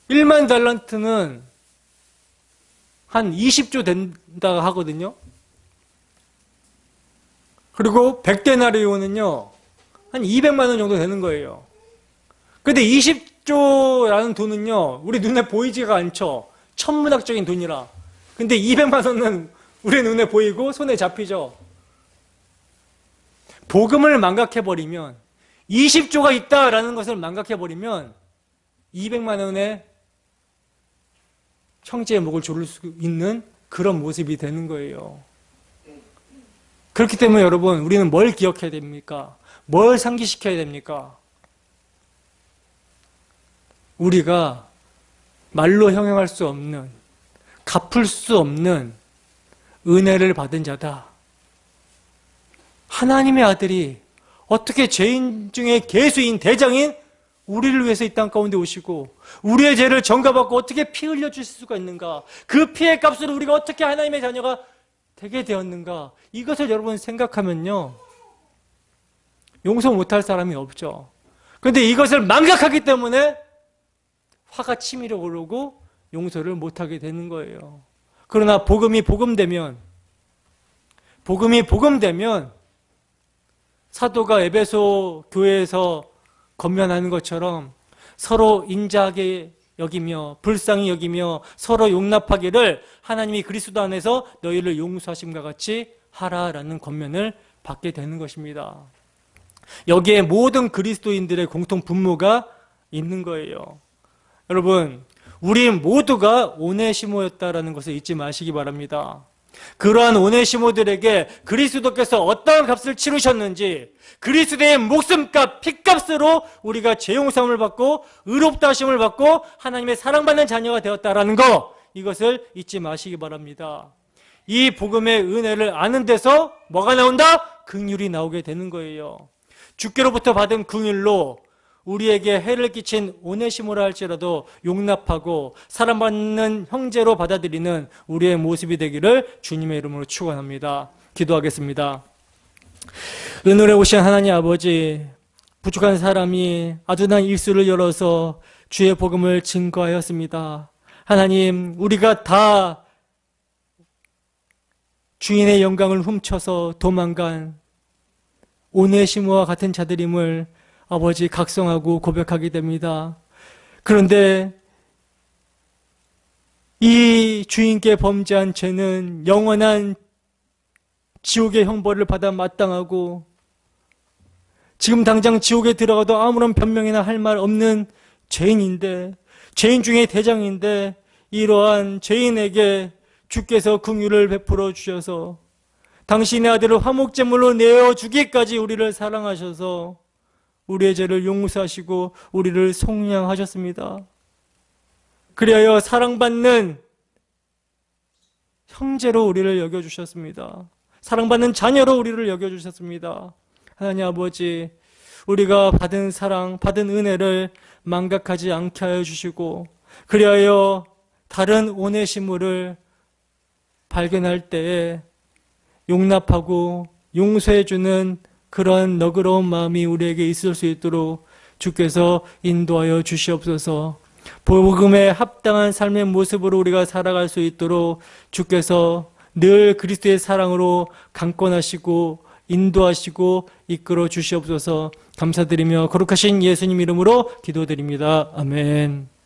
1만 달란트는 한 20조 된다 하거든요. 그리고 100데나리온은요, 한 200만 원 정도 되는 거예요. 근데 20조라는 돈은요, 우리 눈에 보이지가 않죠. 천문학적인 돈이라. 근데 200만 원은 우리 눈에 보이고 손에 잡히죠. 복음을 망각해버리면, 20조가 있다라는 것을 망각해버리면 200만 원의 형제의 목을 조를 수 있는 그런 모습이 되는 거예요. 그렇기 때문에 여러분, 우리는 뭘 기억해야 됩니까? 뭘 상기시켜야 됩니까? 우리가 말로 형용할 수 없는, 갚을 수 없는 은혜를 받은 자다. 하나님의 아들이 어떻게 죄인 중에 계수인 대장인 우리를 위해서 이 땅 가운데 오시고 우리의 죄를 전가받고 어떻게 피 흘려 주실 수가 있는가? 그 피의 값으로 우리가 어떻게 하나님의 자녀가 되게 되었는가? 이것을 여러분 생각하면요, 용서 못할 사람이 없죠. 그런데 이것을 망각하기 때문에 화가 치밀어 오르고 용서를 못하게 되는 거예요. 그러나 복음이 복음되면 사도가 에베소 교회에서 건면하는 것처럼 서로 인자하게 여기며 불쌍히 여기며 서로 용납하기를 하나님이 그리스도 안에서 너희를 용서하심과 같이 하라라는 권면을 받게 되는 것입니다. 여기에 모든 그리스도인들의 공통 분모가 있는 거예요. 여러분, 우리 모두가 오네시모였다라는 것을 잊지 마시기 바랍니다. 그러한 오네시모들에게 그리스도께서 어떠한 값을 치르셨는지, 그리스도의 목숨값, 피값으로 우리가 죄용서함을 받고 의롭다 하심을 받고 하나님의 사랑받는 자녀가 되었다라는 거, 이것을 잊지 마시기 바랍니다. 이 복음의 은혜를 아는 데서 뭐가 나온다? 긍휼이 나오게 되는 거예요. 주께로부터 받은 긍휼로 우리에게 해를 끼친 오네시모라 할지라도 용납하고 사랑받는 형제로 받아들이는 우리의 모습이 되기를 주님의 이름으로 축원합니다. 기도하겠습니다. 은혜에 오신 하나님 아버지, 부족한 사람이 아둔한 입술을 열어서 주의 복음을 증거하였습니다. 하나님, 우리가 다 주인의 영광을 훔쳐서 도망간 오네시모와 같은 자들임을 아버지 각성하고 고백하게 됩니다. 그런데 이 주인께 범죄한 죄는 영원한 지옥의 형벌을 받아 마땅하고 지금 당장 지옥에 들어가도 아무런 변명이나 할 말 없는 죄인인데, 죄인 중에 대장인데, 이러한 죄인에게 주께서 긍휼을 베풀어 주셔서 당신의 아들을 화목제물로 내어주기까지 우리를 사랑하셔서 우리의 죄를 용서하시고 우리를 속량하셨습니다. 그리하여 사랑받는 형제로 우리를 여겨주셨습니다. 사랑받는 자녀로 우리를 여겨주셨습니다. 하나님 아버지, 우리가 받은 사랑, 받은 은혜를 망각하지 않게 하여 주시고, 그리하여 다른 오네시모를 발견할 때에 용납하고 용서해주는 그런 너그러운 마음이 우리에게 있을 수 있도록 주께서 인도하여 주시옵소서. 복음에 합당한 삶의 모습으로 우리가 살아갈 수 있도록 주께서 늘 그리스도의 사랑으로 강권하시고 인도하시고 이끌어 주시옵소서. 감사드리며 거룩하신 예수님 이름으로 기도드립니다. 아멘.